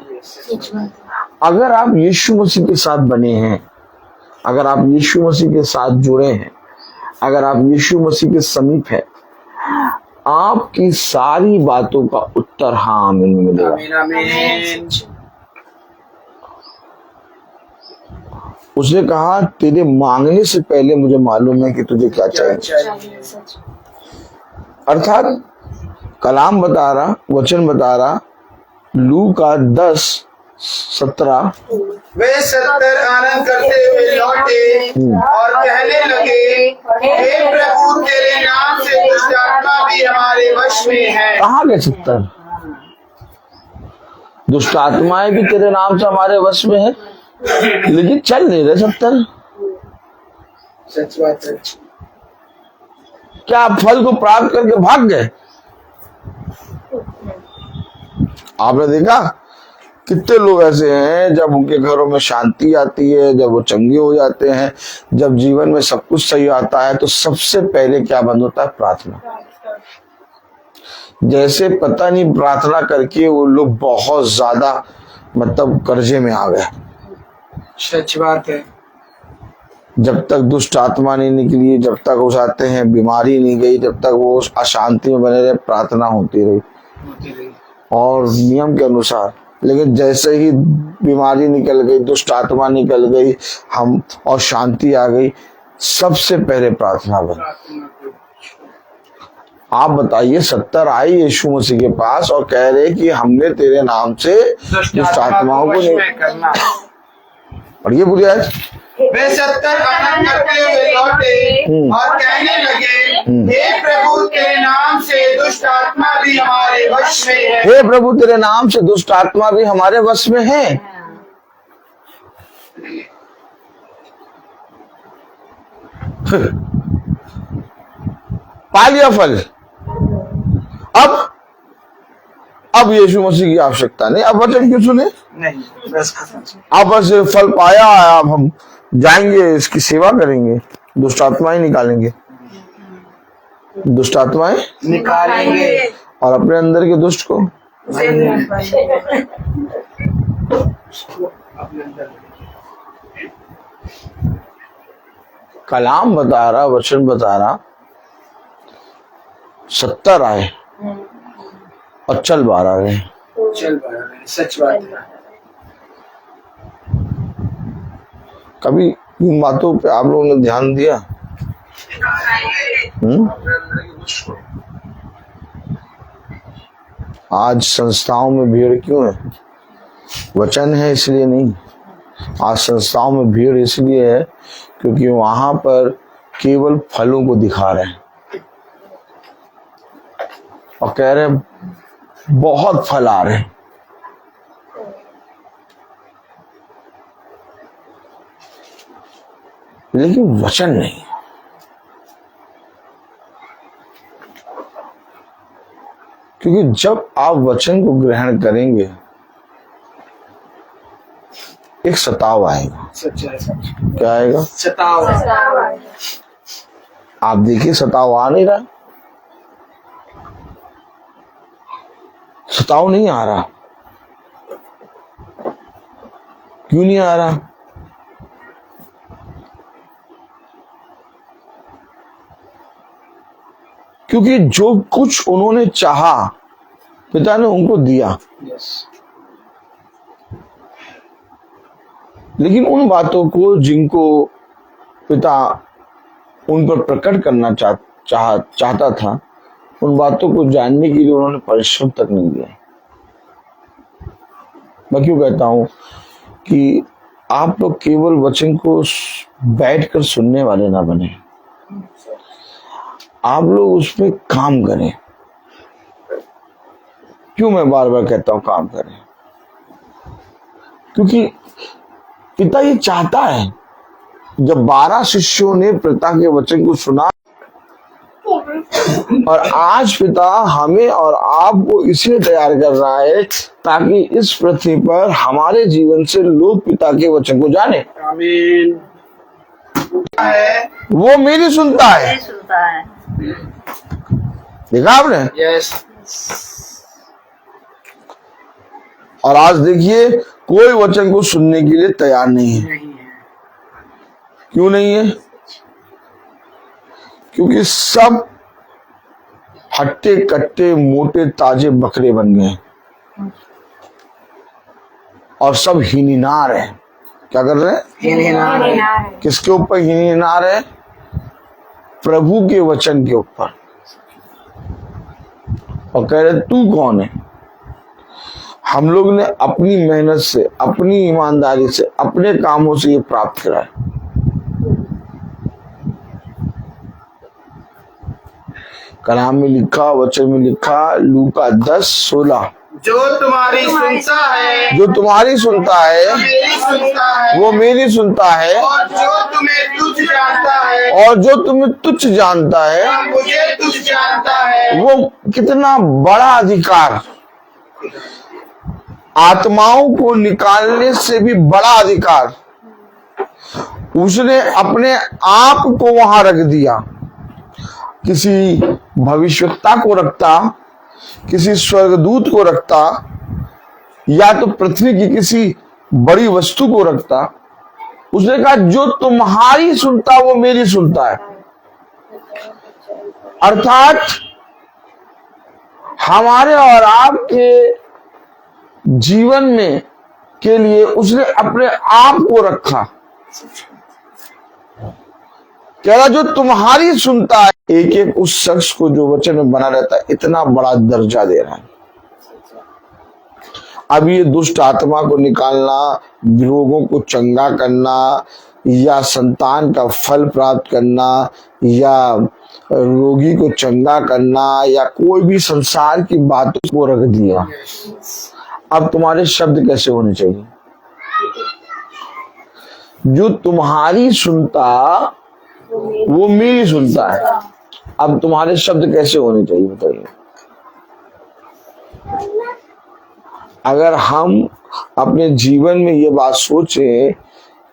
अगर आप यीशु मसीह के साथ बने हैं, अगर आप यीशु मसीह के साथ जुड़े हैं, अगर आप यीशु मसीह के समीप हैं, आपकी सारी बातों का उत्तर हाँ आमीन में मिलेगा। आमीन, आमीन। उसने कहा, तेरे मांगने से पहले मुझे मालूम है कि तुझे क्या चाहिए। अर्थात कलाम बता रहा, वचन बता रहा, लू का 10:17, वे 70 आनंद करते हुए लौटे और कहने लगे, हे प्रभु तेरे नाम से दुष्ट आत्मा भी हमारे वश में है। कहाँ गए 70? दुष्ट आत्माएं भी तेरे नाम से हमारे वश में है, लेकिन चल नहीं रहे 70। सच बात है। क्या आप फल को प्राप्त करके भाग गए? आपने देखा कितने लोग ऐसे हैं, जब उनके घरों में शांति आती है, जब वो चंगे हो जाते हैं, जब जीवन में सब कुछ सही आता है, तो सबसे पहले क्या बंद होता है? प्रार्थना। जैसे पता नहीं प्रार्थना करके वो लोग बहुत ज्यादा मतलब कर्जे में आ गए। सच बात है। जब तक दुष्ट आत्मा नहीं निकली, जब तक उस आते हैं बीमारी नहीं गई, जब तक वो अशांति में बने रहे, प्रार्थना होती रही। और नियम के अनुसार लेकिन जैसे ही बीमारी निकल गई, दुष्ट आत्मा निकल गई, हम और शांति आ गई, सबसे पहले प्रार्थना बनी। आप बताइए, 70 आए यीशु मसीह के पास और कह रहे कि हमने तेरे नाम से दुष्ट आत्माओं को नहीं करना। पढ़िए पूरी आयत। वे 70 आनंद करते हुए लौटे और कहने लगे, हे प्रभु तेरे नाम से दुष्ट आत्मा भी हमारे वश में है। हे प्रभु तेरे नाम से दुष्ट आत्मा भी हमारे वश में है। पा लिया फल। अब यीशु मसीह की आवश्यकता नहीं, अब वचन क्यों सुने? नहीं, बस खत्म। अब बस फल पाया, अब हम जाएंगे इसकी सेवा करेंगे, दुष्ट आत्माएं निकालेंगे, दुष्ट आत्माएं निकालेंगे और अपने अंदर के दुष्ट को कलाम बता रहा, वचन बता रहा, 70 आए और चल 12 रहे। चल बड़ा, सच बात है। कभी इन बातों पे आप लोगों ने ध्यान दिया? आज संस्थाओं में भीड़ क्यों है? वचन है इसलिए नहीं। आज संस्थाओं में भीड़ इसलिए है क्योंकि वहां पर केवल फलों को दिखा रहे हैं और कह रहे हैं बहुत फल आ रहे हैं। लेकिन वचन नहीं। क्योंकि जब आप वचन को ग्रहण करेंगे, एक सताव आएगा। सच है, सच। क्या आएगा? सताव। आप देखिए, सताव आ नहीं रहा, सताव नहीं आ रहा। क्यों नहीं आ रहा? क्योंकि जो कुछ उन्होंने चाहा पिता ने उनको दिया, लेकिन उन बातों को जिनको पिता उन पर प्रकट करना चाहता था, उन बातों को जानने के लिए उन्होंने परिश्रम तक नहीं दिया। मैं क्यों कहता हूं कि आप लोग केवल वचन को बैठकर सुनने वाले ना बने, आप लोग उसमें काम करें। क्यों मैं बार बार कहता हूं काम करें? क्योंकि पिता ये चाहता है, जब 12 शिष्यों ने पिता के वचन को सुना और आज पिता हमें और आपको इसलिए तैयार कर रहा है ताकि इस पृथ्वी पर हमारे जीवन से लोग पिता के वचन को जाने। आमीन। वो मेरी सुनता है। देखा आपने? यस। और आज देखिए, कोई वचन को सुनने के लिए तैयार नहीं है। क्यों नहीं है? क्योंकि सब हट्टे कट्टे मोटे ताजे बकरे बन गए और सब हिनीनार है। क्या कर रहे हैं? हिनीनार है। किसके ऊपर हिनीनार है? प्रभु के वचन के ऊपर। और कह रहे तू कौन है? हम लोग ने अपनी मेहनत से, अपनी ईमानदारी से, अपने कामों से ये प्राप्त करा है। कलाम में लिखा, वचन में लिखा, लूका 10:16, जो तुम्हारी सुनता है, जो तुम्हारी सुनता है मेरी सुनता है, वो मेरी सुनता है, और जो तुम्हें तुझ जानता है, और जो तुम्हें तुच्छ जानता है वह मुझे तुझ जानता है। वो कितना बड़ा अधिकार, आत्माओं को निकालने से भी बड़ा अधिकार उसने अपने आप को वहां रख दिया। किसी भविष्यवक्ता को रखता, किसी स्वर्गदूत को रखता, या तो पृथ्वी की किसी बड़ी वस्तु को रखता। उसने कहा जो तुम्हारी सुनता वो मेरी सुनता है। अर्थात हमारे और आपके जीवन में के लिए उसने अपने आप को रखा। कह रहा जो तुम्हारी सुनता है, एक एक उस शख्स को जो वचन में बना रहता है, इतना बड़ा दर्जा दे रहा है। अब ये दुष्ट आत्मा को निकालना, रोगों को चंगा करना, या संतान का फल प्राप्त करना, या रोगी को चंगा करना, या कोई भी संसार की बातों को रख दिया। अब तुम्हारे शब्द कैसे होने चाहिए? जो तुम्हारी सुनता वो मेरी सुनता है। अब तुम्हारे शब्द कैसे होने चाहिए बताइए? अगर हम अपने जीवन में ये बात सोचें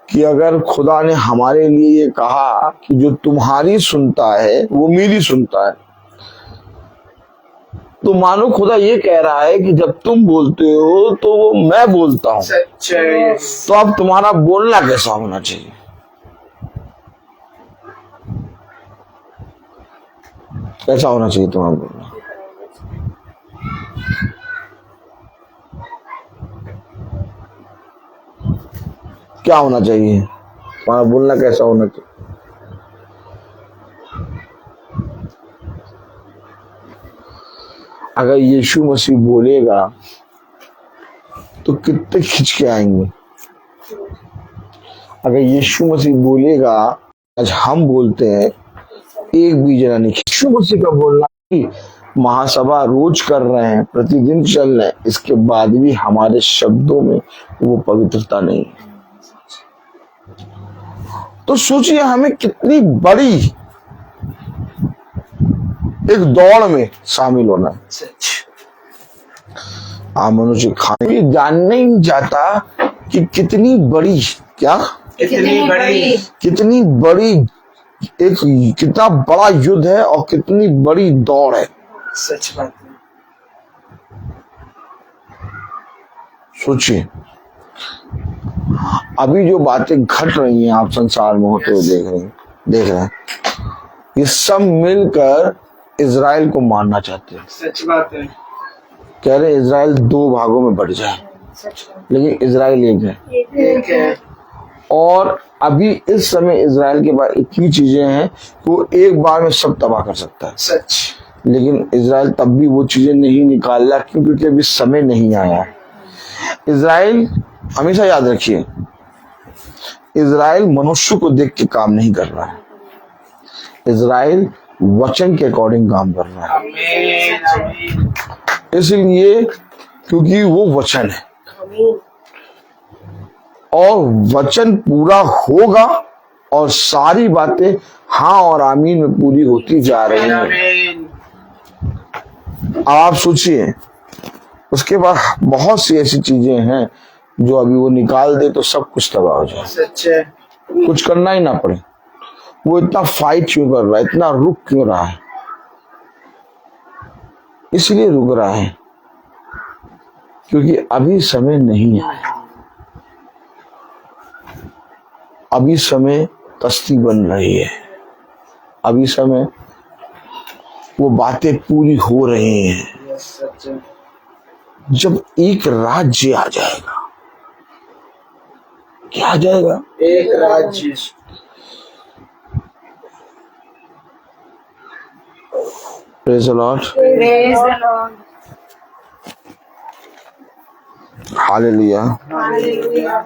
कि अगर खुदा ने हमारे लिए ये कहा कि जो तुम्हारी सुनता है वो मेरी सुनता है, तो मानो खुदा ये कह रहा है कि जब तुम बोलते हो तो वो मैं बोलता हूं। तो अब तुम्हारा बोलना कैसा होना चाहिए? कैसा होना चाहिए तुम्हारा बोलना? क्या होना चाहिए? तुम्हारा बोलना कैसा होना चाहिए? अगर यीशु मसीह बोलेगा तो कितने खिंच के आएंगे। अगर यीशु मसीह बोलेगा, आज हम बोलते हैं, एक भी जना नहीं। यीशु मसीह का बोलना ही महासभा रोज कर रहे हैं, प्रतिदिन चल रहे हैं, इसके बाद भी हमारे शब्दों में वो पवित्रता नहीं है। तो सोचिए हमें कितनी बड़ी एक दौड़ में शामिल होना है। मनुष्य खाने जानने ही जाता कि कितनी बड़ी, क्या कितनी बड़ी एक कितना बड़ा युद्ध है और कितनी बड़ी दौड़ है। सच बात है। सोचिए अभी जो बातें घट रही हैं, आप संसार में होते हुए देख रहे हैं, ये सब मिलकर इजराइल को मारना चाहते हैं। सच बात है। कह रहे इजराइल दो भागों में बढ़ जाए, लेकिन इजराइल एक है। और अभी इस समय इजराइल के पास इतनी चीजें हैं कि वो एक बार में सब तबाह कर सकता है। सच। लेकिन इजराइल तब भी वो चीजें नहीं निकाल रहा, क्योंकि अभी समय नहीं आया। इजराइल, हमेशा याद रखिए, इजराइल मनुष्य को देख के काम नहीं कर रहा है, इजराइल वचन के अकॉर्डिंग काम कर रहा है। इसलिए क्योंकि वो वचन है, और वचन पूरा होगा और सारी बातें हाँ और आमीन में पूरी होती जा रही हैं। अब आप सोचिए, उसके बाद बहुत सी ऐसी चीजें हैं जो अभी वो निकाल दे तो सब कुछ तबाह हो जाए। सच है। कुछ करना ही ना पड़े। वो इतना फाइट क्यों कर रहा है, इतना रुक क्यों रहा है? इसलिए रुक रहा है क्योंकि अभी समय नहीं आया। अभी समय कश्ती बन रही है, अभी समय वो बातें पूरी हो रही हैं। सच है। जब एक राज्य आ जाएगा, क्या आ जाएगा? एक राज्य। Praise the Lord, Praise the Lord. Hallelujah. Hallelujah.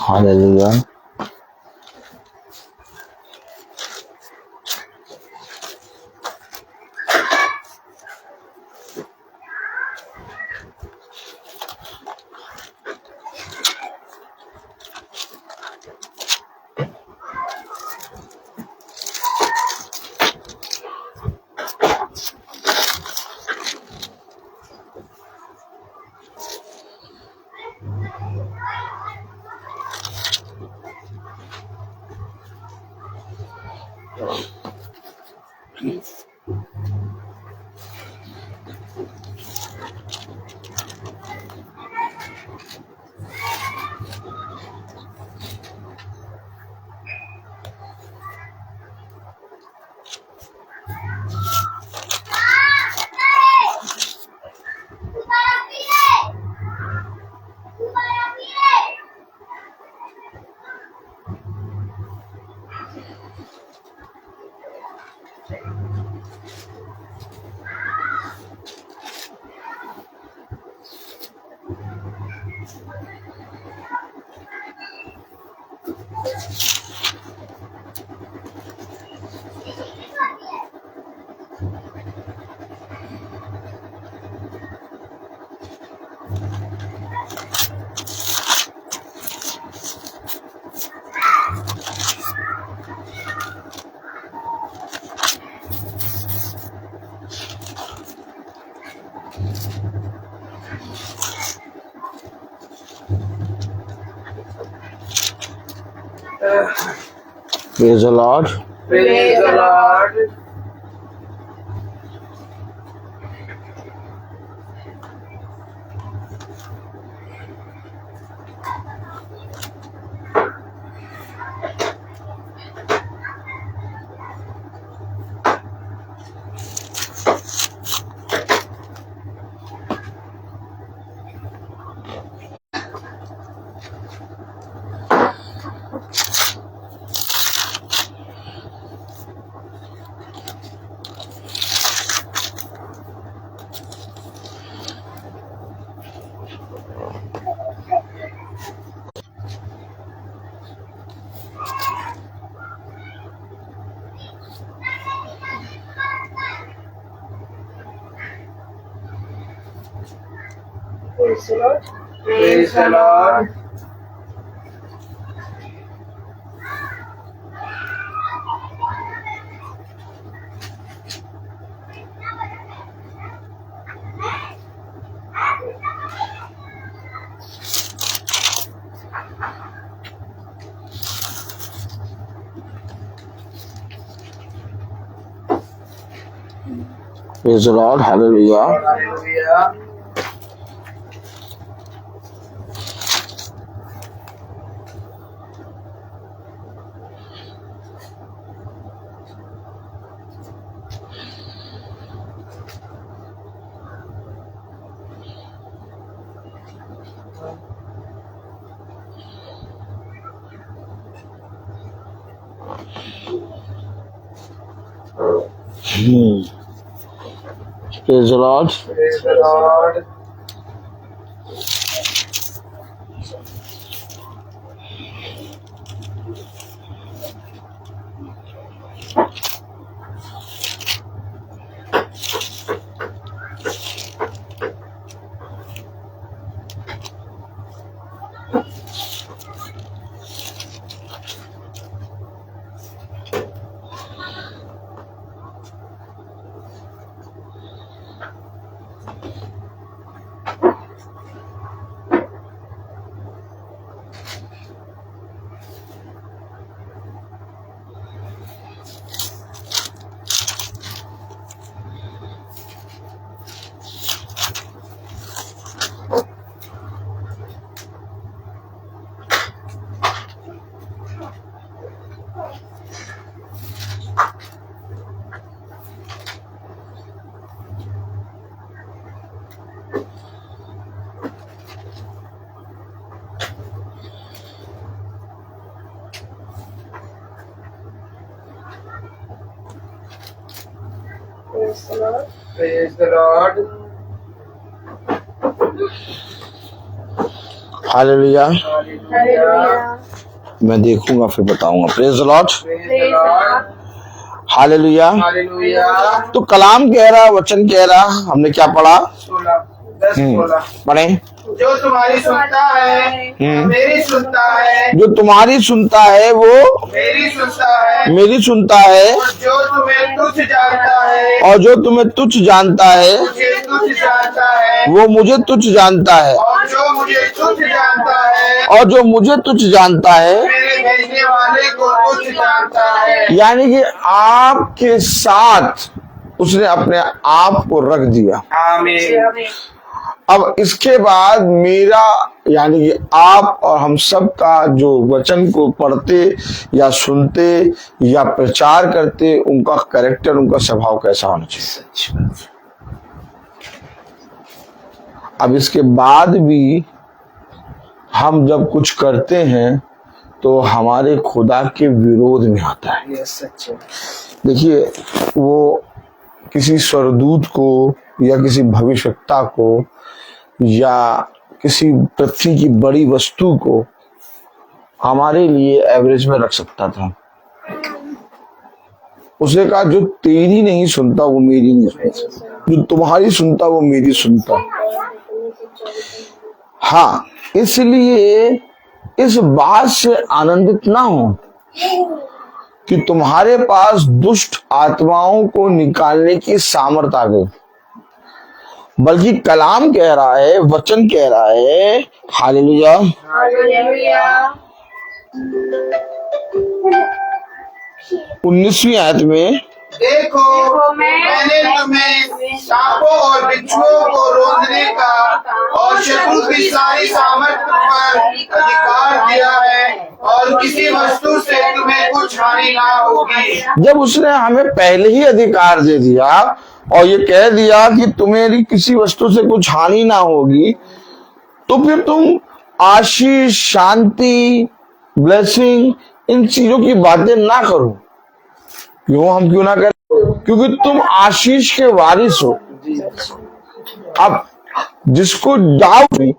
Hallelujah. Praise the Lord. Praise the Lord. Praise the Lord. Praise the Lord. Praise the Lord. Hallelujah. Hallelujah. Praise the Lord. Praise the Lord. Praise the Lord. Praise the Lord. Hallelujah. Hallelujah. मैं देखूंगा फिर बताऊंगा। Praise the Lord. Praise the Lord. Hallelujah. Hallelujah. तो कलाम कह रहा, वचन कह रहा, हमने क्या पढ़ा? 16 पढ़े। जो तुम्हारी सुनता है मेरी सुनता है, जो तुम्हारी सुनता है वो मेरी सुनता है, मेरी सुनता है, और जो तुम्हें तुच्छ जानता है, और जो तुम्हें तुच्छ जानता है मुझे तुच्छ जानता है, वो मुझे तुच्छ जानता है, और जो मुझे तुच्छ जानता है, और जो मुझे तुच्छ जानता है मेरे भेजने वाले को तुच्छ जानता है। यानी कि आपके साथ उसने अपने आप को रख दिया। आमीन। अब इसके बाद मेरा यानी कि आप और हम सब का जो वचन को पढ़ते या सुनते या प्रचार करते, उनका कैरेक्टर, उनका स्वभाव कैसा होना चाहिए। अब इसके बाद भी हम जब कुछ करते हैं तो हमारे खुदा के विरोध में आता है। ये सच है। देखिए, वो किसी स्वर्गदूत को या किसी भविष्यवक्ता को या किसी पृथ्वी की बड़ी वस्तु को हमारे लिए एवरेज में रख सकता था। उसने कहा जो तेरी नहीं सुनता वो मेरी नहीं सुनता, जो तुम्हारी सुनता वो मेरी सुनता। हाँ, इसलिए इस बात से आनंदित ना हो कि तुम्हारे पास दुष्ट आत्माओं को निकालने की सामर्थ्य आ गई, बल्कि कलाम कह रहा है, वचन कह रहा है, हालेलुया, हालेलुया। 19वीं आयत में, देखो मैंने तुम्हें सांपों और बिच्छुओं को रोकने का और शत्रु की सारी सामर्थ पर अधिकार दिया है, और किसी वस्तु से तुम्हें कुछ हानि ना होगी। जब उसने हमें पहले ही अधिकार दे दिया और ये कह दिया कि तुम्हें किसी वस्तु से कुछ हानि ना होगी, तो फिर तुम आशीष, शांति, ब्लेसिंग, इन चीजों की बातें ना करो। क्यों? हम क्यों ना करें? क्योंकि तुम आशीष के वारिस हो। अब जिसको डाउट नहीं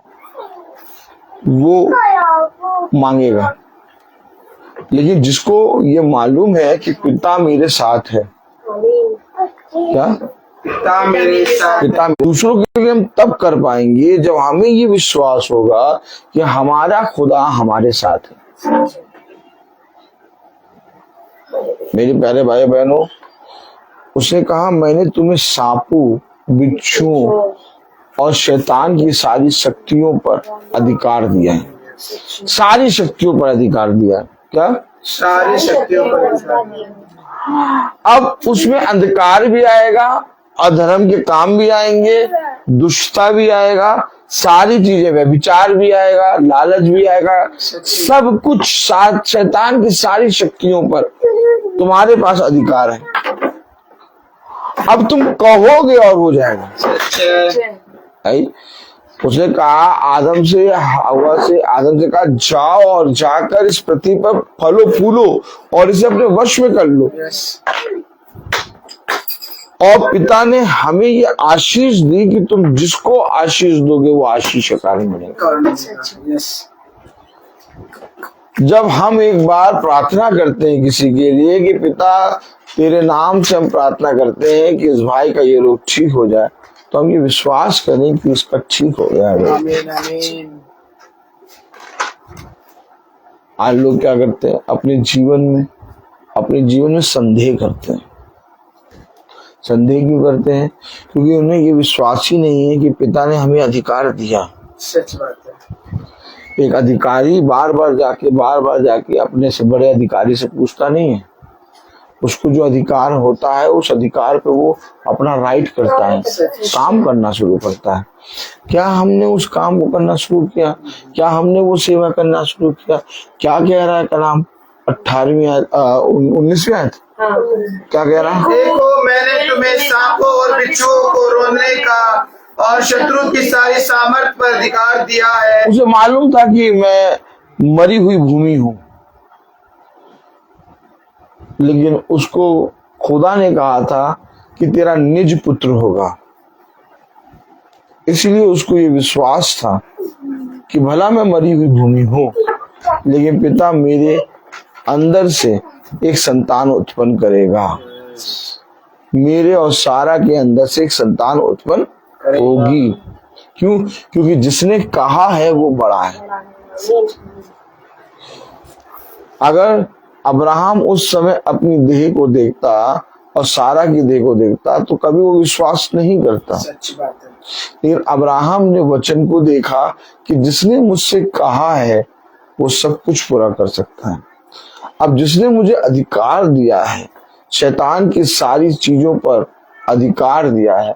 वो मांगेगा, लेकिन जिसको ये मालूम है कि पिता मेरे साथ है, क्या पिता मेरे साथ, पिता, दूसरों के लिए हम तब कर पाएंगे जब हमें ये विश्वास होगा कि हमारा खुदा हमारे साथ है। मेरे प्यारे भाई बहनों, उसने कहा मैंने तुम्हें सांपों, बिच्छुओं और शैतान की सारी शक्तियों पर अधिकार दिया है। सारी शक्तियों पर अधिकार दिया है। क्या? सारी शक्तियों पर अधिकार दिया। अब उसमें अंधकार भी आएगा, अधर्म के काम भी आएंगे, दुष्टता भी आएगा, सारी चीजें, व्यभिचार भी आएगा, लालच भी आएगा, सब कुछ शैतान की सारी शक्तियों पर तुम्हारे पास अधिकार है। अब तुम कहोगे और हो जाएगा। उसने कहा आदम से, हवा से, आदम से कहा जाओ और जाकर इस पृथ्वी पर फलो फूलो और इसे अपने वश में कर लो। और पिता ने हमें ये आशीष दी कि तुम जिसको आशीष दोगे वो आशीष का कारण बनेगा। जब हम एक बार प्रार्थना करते हैं किसी के लिए कि पिता तेरे नाम से हम प्रार्थना करते हैं कि इस भाई का ये रोग ठीक हो जाए, तो हम ये विश्वास करें कि इसका ठीक हो गया है। आज लोग क्या करते हैं, अपने जीवन में संदेह करते हैं। संदेह क्यों करते हैं? क्योंकि उन्हें ये विश्वास ही नहीं है कि पिता ने हमें अधिकार दिया। सच बात है। एक अधिकारी बार बार जाके अपने से बड़े अधिकारी से पूछता नहीं है। उसको जो अधिकार होता है उस अधिकार पे वो अपना राइट करता है, काम करना शुरू करता है। क्या हमने उस काम को करना शुरू किया? क्या हमने वो सेवा करना शुरू किया? क्या कह रहा है कलाम 19वीं आयत? क्या कह रहा है? देखो मैंने तुम्हें सांपों और बिच्छुओं को रोकने का और शत्रु की सारी सामर्थ पर अधिकार दिया है। उसे मालूम था कि मैं मरी हुई भूमि हूं, लेकिन उसको खुदा ने कहा था कि तेरा निज पुत्र होगा। इसलिए उसको ये विश्वास था कि भला मैं मरी हुई भूमि हूं, लेकिन पिता मेरे अंदर से एक संतान उत्पन्न करेगा। मेरे और सारा के अंदर से एक संतान उत्पन्न होगी। क्यों? क्योंकि जिसने कहा है वो बड़ा है। अगर अब्राहम उस समय अपनी देह को देखता और सारा की देह को देखता तो कभी वो विश्वास नहीं करता। सच्ची बात है। लेकिन अब्राहम ने वचन को देखा कि जिसने मुझसे कहा है वो सब कुछ पूरा कर सकता है। अब जिसने मुझे अधिकार दिया है, शैतान की सारी चीजों पर अधिकार दिया है,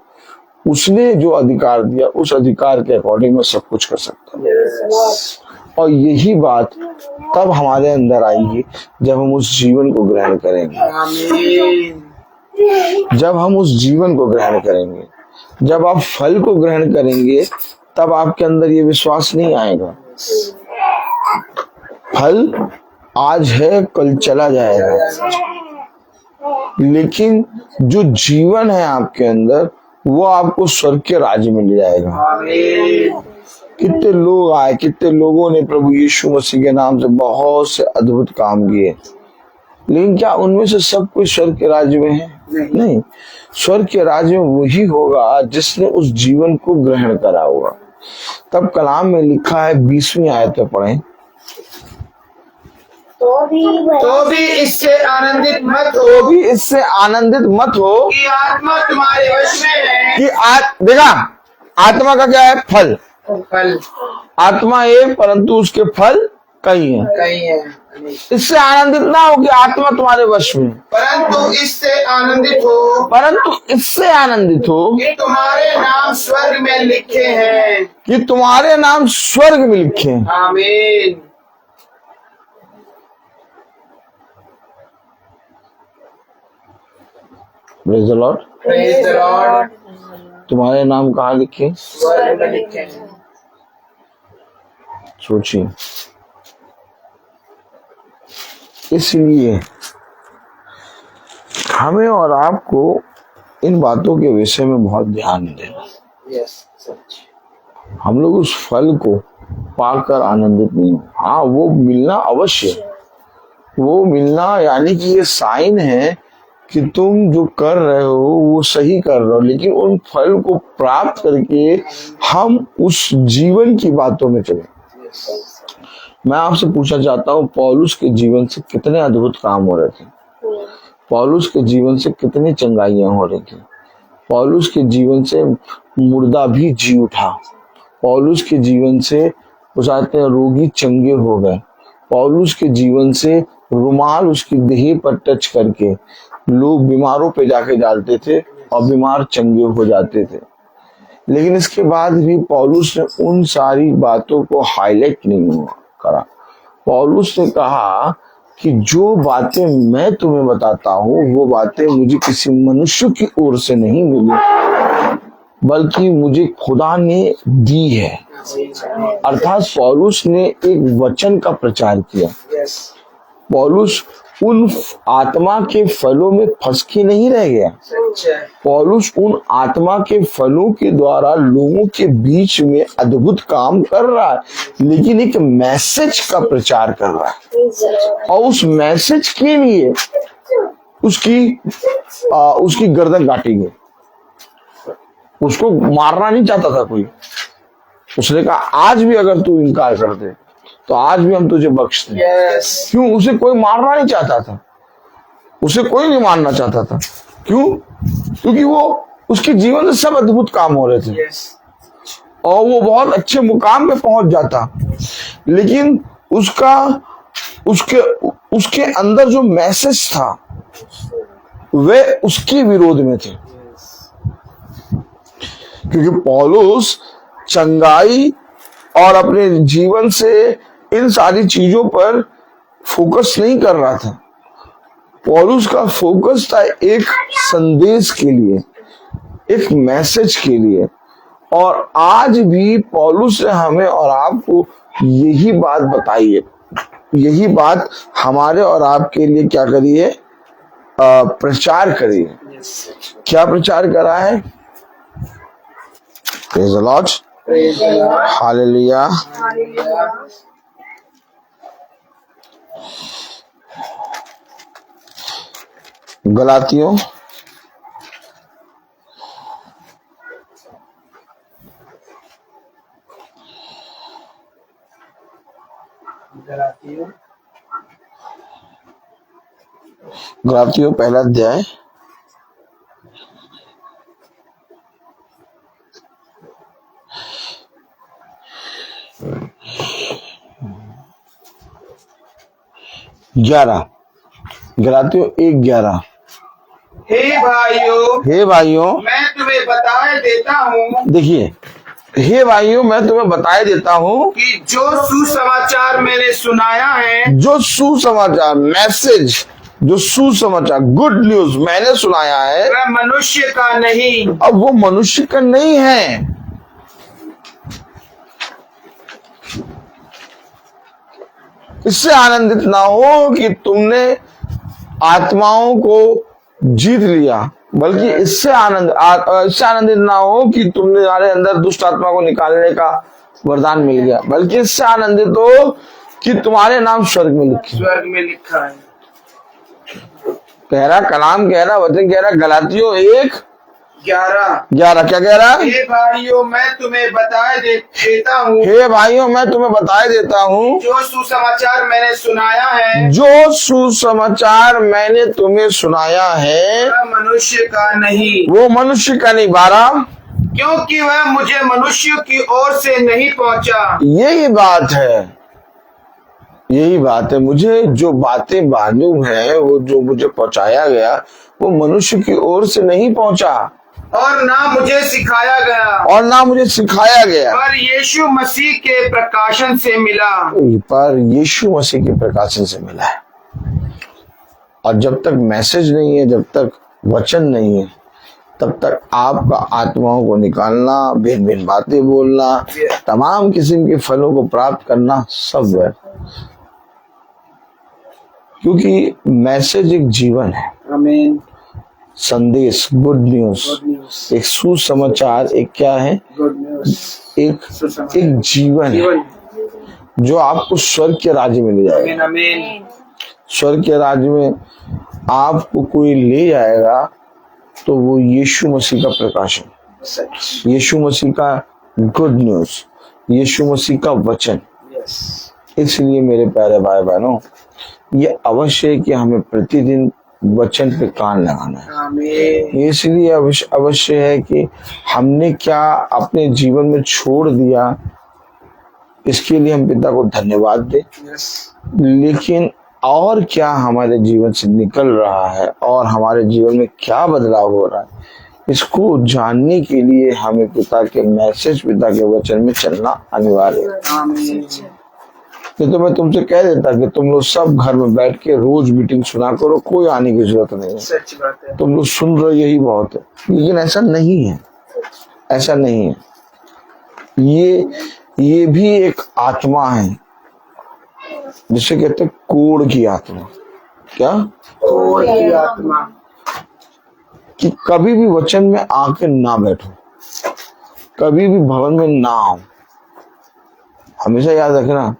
उसने जो अधिकार दिया उस अधिकार के अकॉर्डिंग मैं सब कुछ कर सकता हूँ। और यही बात तब हमारे अंदर आएगी जब हम उस जीवन को ग्रहण करेंगे। आमीन। जब हम उस जीवन को ग्रहण करेंगे, जब आप फल को ग्रहण करेंगे, तब आपके अंदर ये विश्वास नहीं आएगा। फल आज है कल चला जाएगा, लेकिन जो जीवन है आपके अंदर वो आपको स्वर्ग के राज्य में ले जाएगा। आमीन। कितने लोग आए, कितने लोगों ने प्रभु यीशु मसीह के नाम से बहुत से अद्भुत काम किए, लेकिन क्या उनमें से सब कुछ स्वर्ग के राज्य में है? नहीं। स्वर्ग के राज्य में वही होगा जिसने उस जीवन को ग्रहण करा होगा। तब कलाम में लिखा है 20वीं आयत में पढ़ें, तो भी इससे आनंदित मत हो, तो भी इससे आनंदित मत हो कि आत्मा तुम्हारे वश में है। कि देखा आत्मा का क्या है? फल। फल आत्मा एक परंतु उसके फल कई हैं। कई है। इससे आनंदित ना हो कि आत्मा तुम्हारे वश में, परंतु इससे आनंदित हो, परंतु इससे आनंदित हो कि तुम्हारे नाम स्वर्ग में लिखे हैं। कि तुम्हारे नाम स्वर्ग में लिखे हैं। आमीन। Praise the Lord. Praise the Lord. तुम्हारे नाम कहाँ लिखे? स्वर्ग में लिखे हैं। सोचिए। इसलिए हमें और आपको इन बातों के विषय में बहुत ध्यान देना। यस, सच। हम लोग उस फल को पाकर आनंदित नहीं हो। हाँ, वो मिलना अवश्य, वो मिलना यानी कि ये साइन है कि तुम जो कर रहे हो वो सही कर रहे हो, लेकिन उन फल को प्राप्त करके हम उस जीवन की बातों में चले। मैं आपसे पूछना चाहता हूँ, पौलुस के जीवन से कितने अद्भुत काम हो रहे थे? पौलुस के जीवन से कितनी चंगाइयां हो रही थी? पौलुस के जीवन से मुर्दा भी जी उठा। पौलुस के जीवन से बुझाते हैं रोगी चंगे हो गए। पौलुस के जीवन से रुमाल उसकी देह पर टच करके लोग बीमारों पे जाके डालते थे और बीमार चंगे हो जाते थे। लेकिन इसके बाद भी पौलुस ने उन सारी बातों को हाईलाइट नहीं करा। पौलुस ने कहा कि जो बातें मैं तुम्हें बताता हूँ वो बातें मुझे किसी मनुष्य की ओर से नहीं मिली, बल्कि मुझे खुदा ने दी है। अर्थात पौलुस ने एक वचन का प्रचार किया। पौलुस उन आत्मा के फलों में फंस के नहीं रह गया। पौलुस उन आत्मा के फलों के द्वारा लोगों के बीच में अद्भुत काम कर रहा है, लेकिन एक मैसेज का प्रचार कर रहा है। और उस मैसेज के लिए उसकी गर्दन काटी गई। उसको मारना नहीं चाहता था कोई। उसने कहा आज भी अगर तू इनकार कर दे तो आज भी हम तुझे बख्श दें। क्यों? उसे कोई मारना नहीं चाहता था, उसे कोई नहीं मारना चाहता था। क्यों? क्योंकि वो उसके जीवन से सब अद्भुत काम हो रहे थे और वो बहुत अच्छे मुकाम पे पहुंच जाता, लेकिन उसके अंदर जो मैसेज था वे उसके विरोध में थे। क्योंकि पौलुस चंगाई और अपने जीवन से इन सारी चीजों पर फोकस नहीं कर रहा था। पौलुस का फोकस था एक संदेश के लिए, एक मैसेज के लिए। और आज भी पौलुस ने हमें और आपको यही बात बताई है, यही बात हमारे और आपके लिए क्या करी है? प्रचार करी है। क्या प्रचार करा है? Praise the Lord. Praise the Lord. Hallelujah. Hallelujah. गलातियों गलातियों पहला अध्याय ग्यारह, गलातियों 1:11। हे भाइयों मैं तुम्हें बताए देता हूँ देखिए, हे भाइयों मैं तुम्हें बताए देता हूँ कि जो सुसमाचार मैंने सुनाया है जो सुसमाचार, मैसेज, जो सुसमाचार, गुड न्यूज मैंने सुनाया है, वह मनुष्य का नहीं अब वो मनुष्य का नहीं है। इससे आनंदित ना हो कि तुमने आत्माओं को जीत लिया, बल्कि इससे आनंदित ना हो कि तुमने तुम्हारे अंदर दुष्ट आत्मा को निकालने का वरदान मिल गया, बल्कि इससे आनंदित हो कि तुम्हारे नाम स्वर्ग में लिखा है। कह रहा कलाम, कह रहा वचन, कह रहा गलातियों 1:11 क्या कह रहा? हे भाइयों मैं तुम्हें बताए देता हूँ हे भाइयों मैं तुम्हें बताए देता हूँ जो सुसमाचार मैंने सुनाया है जो सुसमाचार मैंने तुम्हें सुनाया है वह मनुष्य का नहीं, वो मनुष्य का नहीं। 12, क्योंकि वह मुझे मनुष्य की ओर से नहीं पहुंचा। यही बात है, यही बात है। मुझे जो बातें मालूम है, वो जो मुझे पहुंचाया गया, वो मनुष्य की ओर से नहीं पहुंचा और ना मुझे सिखाया गया, और ना मुझे सिखाया गया, पर यीशु मसीह के प्रकाशन से मिला। पर यीशु मसीह के प्रकाशन से मिला है। और जब तक मैसेज नहीं है, जब तक वचन नहीं है, तब तक आपका आत्माओं को निकालना, भिन्न भिन्न बातें बोलना, तमाम किस्म के फलों को प्राप्त करना सब है। क्योंकि मैसेज एक जीवन है, आमीन। संदेश, गुड न्यूज, एक सुसमाचार, एक क्या है, गुड न्यूज, एक जीवन है जो आपको स्वर्ग के राज्य में ले जाएगा। आमीन। स्वर्ग के राज्य में आपको कोई ले जाएगा तो वो यीशु मसीह का प्रकाशन, यीशु मसीह का गुड न्यूज, यीशु मसीह का वचन। इसलिए मेरे प्यारे भाई बहनों, ये अवश्य है कि हमें प्रतिदिन वचन पे कान लगाना है। इसलिए अवश्य है कि हमने क्या अपने जीवन में छोड़ दिया, इसके लिए हम पिता को धन्यवाद दें। लेकिन और क्या हमारे जीवन से निकल रहा है और हमारे जीवन में क्या बदलाव हो रहा है, इसको जानने के लिए हमें पिता के मैसेज, पिता के वचन में चलना अनिवार्य है। तो मैं तुमसे कह देता कि तुम लोग सब घर में बैठ के रोज मीटिंग सुना करो, कोई आने की जरूरत नहीं है। सच बात है। तुम लोग सुन रहे हो, यही बहुत है। लेकिन ऐसा नहीं है, ऐसा नहीं है। ये भी एक आत्मा है, जिसे कहते हैं कोढ़ की आत्मा। क्या? कोढ़ की आत्मा। कि कभी भी वचन में आके ना बैठो, कभी भी भवन में ना आओ। हमेशा याद रखना,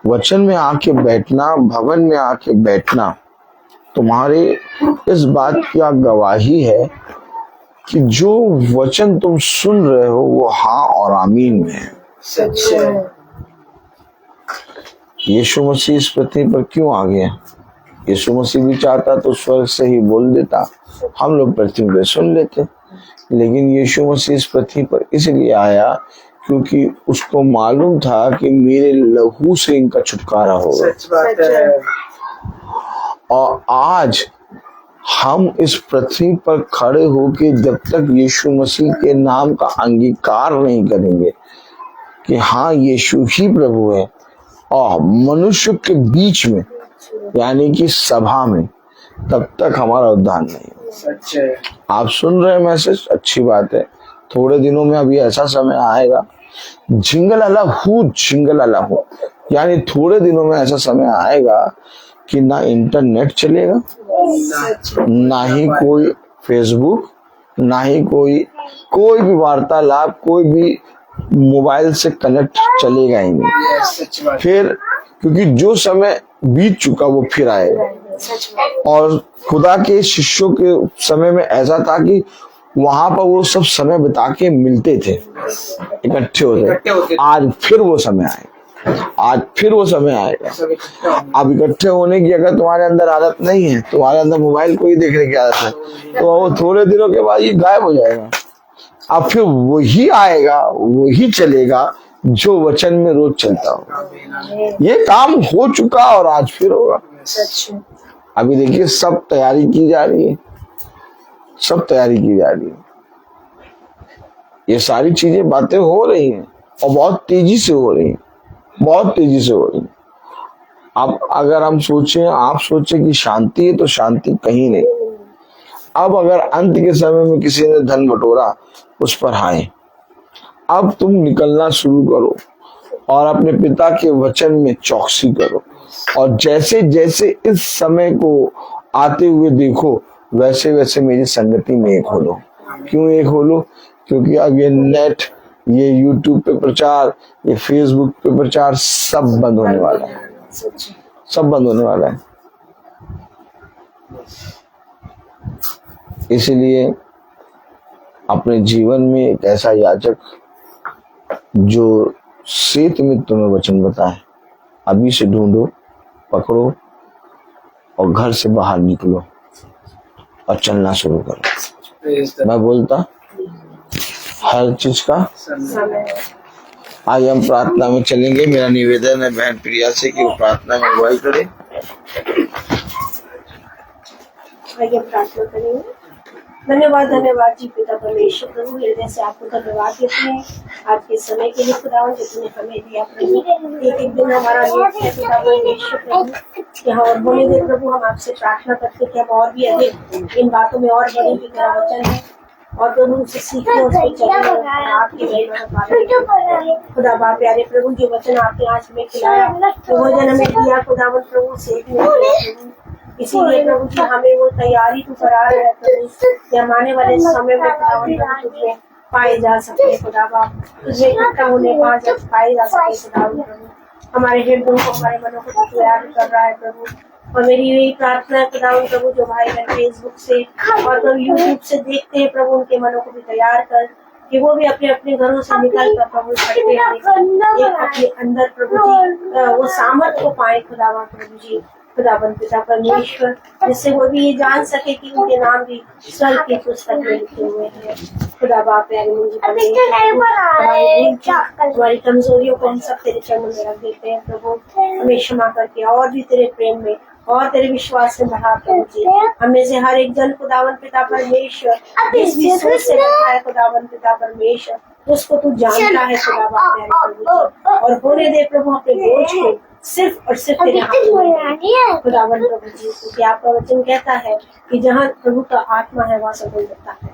वचन में आके बैठना, भवन में आके बैठना तुम्हारे इस बात की गवाही है कि जो वचन तुम सुन रहे हो वो हाँ और आमीन में है। सच है। यीशु मसीह इस पृथ्वी पर क्यों आ गया? यीशु मसीह भी चाहता तो स्वर्ग से ही बोल देता, हम लोग पृथ्वी पर सुन लेते। लेकिन यीशु मसीह इस पृथ्वी पर इसलिए आया क्योंकि उसको मालूम था कि मेरे लहू से इनका छुटकारा होगा। सच बात है। और आज हम इस पृथ्वी पर खड़े होकर जब तक यीशु मसीह के नाम का अंगीकार नहीं करेंगे कि हाँ यीशु ही प्रभु है, और मनुष्य के बीच में यानी कि सभा में, तब तक हमारा उद्धार नहीं। सच है। आप सुन रहे हैं मैसेज, अच्छी बात है। थोड़े दिनों में अभी ऐसा समय आएगा, जिंगल अला हूँ, यानी थोड़े दिनों में ऐसा समय आएगा कि ना इंटरनेट चलेगा, ना ही कोई फेसबुक, ना ही कोई कोई भी वार्तालाप, कोई भी मोबाइल से कनेक्ट चलेगा ही नहीं। सच बात। फिर क्योंकि जो समय बीत चुका वो फिर आएगा। सच बात। और खुदा के शिष्यों के समय में ऐसा था कि वहां पर वो सब समय बिता के मिलते थे, इकट्ठे होते। आज फिर वो समय आएगा, आज फिर वो समय आएगा। सब इकट्ठा होंगे। अब इकट्ठे होने की अगर तुम्हारे अंदर आदत नहीं है, तुम्हारे अंदर मोबाइल को ही देखने की आदत है, तो वो थोड़े दिनों के बाद ये गायब हो जाएगा। अब फिर वही आएगा, वही चलेगा जो वचन में रोज चलता हो। आमीन, आमीन। ये काम हो चुका और आज फिर होगा। सच है। अभी देखिए सब तैयारी की जा रही है, सब तैयारी की जा रही है। ये सारी चीजें बातें हो रही हैं और बहुत तेजी से हो रही हैं, बहुत तेजी से हो रही हैं। अब अगर हम सोचें, आप सोचें कि शांति है, तो शांति कहीं नहीं। अब अगर अंत के समय में किसी ने धन बटोरा, उस पर हाय। अब तुम निकलना शुरू करो और अपने पिता के वचन में चौकसी करो, और जैसे जैसे इस समय को आते हुए देखो, वैसे वैसे मेरी संगति में एक हो लो। क्यों एक हो लो? क्योंकि अब ये नेट, ये यूट्यूब पे प्रचार, ये फेसबुक पे प्रचार सब बंद होने वाला है, सच है। सब बंद होने वाला है। इसलिए अपने जीवन में एक ऐसा याजक जो सेत में तुम्हें वचन बताए, अभी से ढूंढो, पकड़ो और घर से बाहर निकलो और चलना शुरू करो। Praise the मैं बोलता हर चीज का समय। आज हम प्रार्थना में चलेंगे। मेरा निवेदन है बहन प्रिया से कि वो प्रार्थना में अगुवाई करे। आइए प्रार्थना करेंगे। धन्यवाद, धन्यवाद जी पिता परमेश्वर प्रभु, हृदय से आपको धन्यवाद देते हैं आज के समय के लिए खुदावन जो तुमने हमें दिया प्रभु। एक एक दिन हमारा लेट है पिता परमेश्वर प्रभु, यहाँ और होने दे प्रभु। हम आपसे प्रार्थना करते कि हम और भी अधिक इन बातों में और बढ़े कि तेरा वचन है, और प्रभु उसे सीखने, उसको चलने और आपकी महिमा का पालन करें। खुदा बाप प्यारे प्रभु, जो वचन आपने आज हमें खिलाया, जो भोजन हमें दिया खुदावन प्रभु, सेकने प्रभु, इसीलिए प्रभु जी हमें वो तैयारी तू करा रहे हैं प्रभु, या आने वाले समय में खुदावन प्रभु तुझे पाए जा सके। खुदा बाप तुझे इकट्ठा होने पाए जा सके खुदावन प्रभु। हमारे हृदयों को, हमारे मनों को तैयार कर रहा है प्रभु। और मेरी यही प्रार्थना है खुदावन प्रभु, जो भाई बहन फेसबुक से और प्रभु यूट्यूब से देखते हैं प्रभु, उनके मनों को भी तैयार कर कि वो भी अपने अपने घरों से निकल कर प्रभु छठे एक अपने अंदर प्रभु जी वो सामर्थ को पाए खुदावन प्रभु जी, खुदावन पिता परमेश्वर, जिससे वो भी ये जान सके कि उनके नाम भी स्वर्ग की पुस्तक में लिखे हुए हैं। खुदा बाप प्यारे मुझे हमारी कमजोरियों को हम सब तेरे चरणों में रख देते हैं प्रभु। हमें क्षमा करके और भी तेरे प्रेम में और तेरे विश्वास से बढ़ा प्रभु जी। हमें से हर एक जन खुदावन पिता परमेश्वर जिस भी सोच से बैठा है खुदावन पिता परमेश्वर, उसको तू जानता है खुदा बाप प्यारे प्रभु जी। और होने दे प्रभु अपने बोझ को सिर्फ और सिर्फ तेरे हाथों में खुदावन प्रभु जी, क्योंकि आपका वचन कहता है कि जहाँ प्रभु का आत्मा है वहाँ स्वतंत्रता है।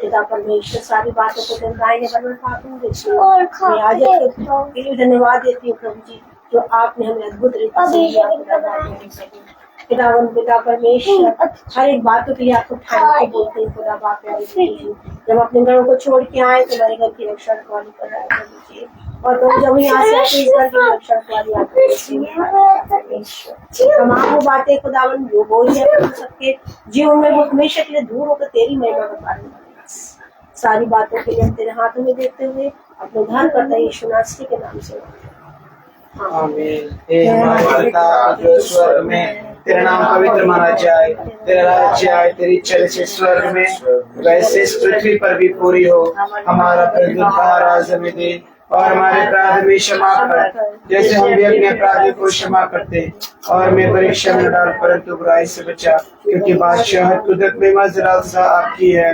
पिता परमेश्वर सारी बातों को दिन दाहिने बन मैं आज के लिए धन्यवाद देती हूँ प्रभु जी, जो आपने हमें अद्भुत रीति से दिया। खुदावन पिता परमेश्वर हर एक बातों के लिए आपको थैंक यू बोलते हैं खुदा बाप प्यारे प्रभु जी। जब अपने घरों को छोड़ के आए तो हमारे घर की रक्षा रखवाली कर रहा है प्रभु जी, और तो जब यहाँ से आते इस घर की रक्षा रखवाली आपको तमाम वो बातें खुदावन जो बोझ है प्रभु सबके जीवन में वो हमेशा के लिए दूर होकर तेरी महिमा का पालन करें। सारी बातों के लिए हम तेरे हाथों में देखते हुए अपने घर करता यीशु नासरी के नाम से आमीन। हे हमारे पिता जो स्वर्ग में, तेरा नाम पवित्र माना जाए, तेरा राज्य आए, तेरी इच्छा जैसे स्वर्ग में वैसे इस पृथ्वी पर भी पूरी हो। हमारा प्रतिदिन का आहार हमें दे, और हमारे अपराध भी क्षमा कर जैसे हम भी अपने अपराधी को क्षमा करते, और मैं परीक्षा में न डाल परंतु बुराई से बचा, क्योंकि बादशाह कुदरत में मजराल सा आपकी है।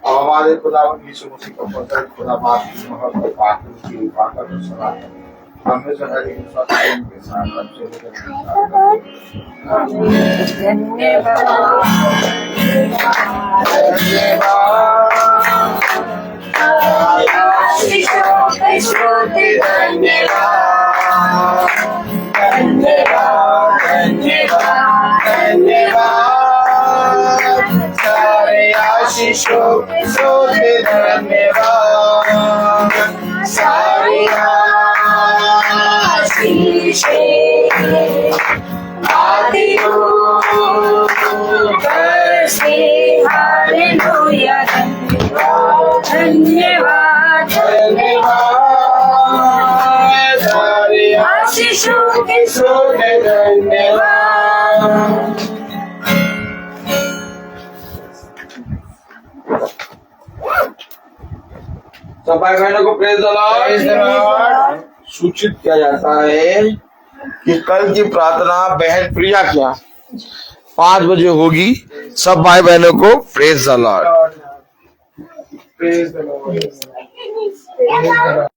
और हमारे खुदावन यीशु मसीह को पता खुदा बाप की मोहब्बत पाक की पाक और सलाह हमें सदा के साथ अच्छे धन्यवाद सारे आशीष आशीषों के सोते धन्यवाद सारी आशीषें आती हूँ घर से हालेलुया धन्यवाद धन्यवाद सारी आशीषों के सोते धन्यवाद। सब भाई बहनों को प्रेज द लॉर्ड। सूचित किया जाता है कि कल की प्रार्थना बहन प्रिया क्या 5 बजे होगी। सब भाई बहनों को praise the Lord. Praise the Lord. Praise the Lord.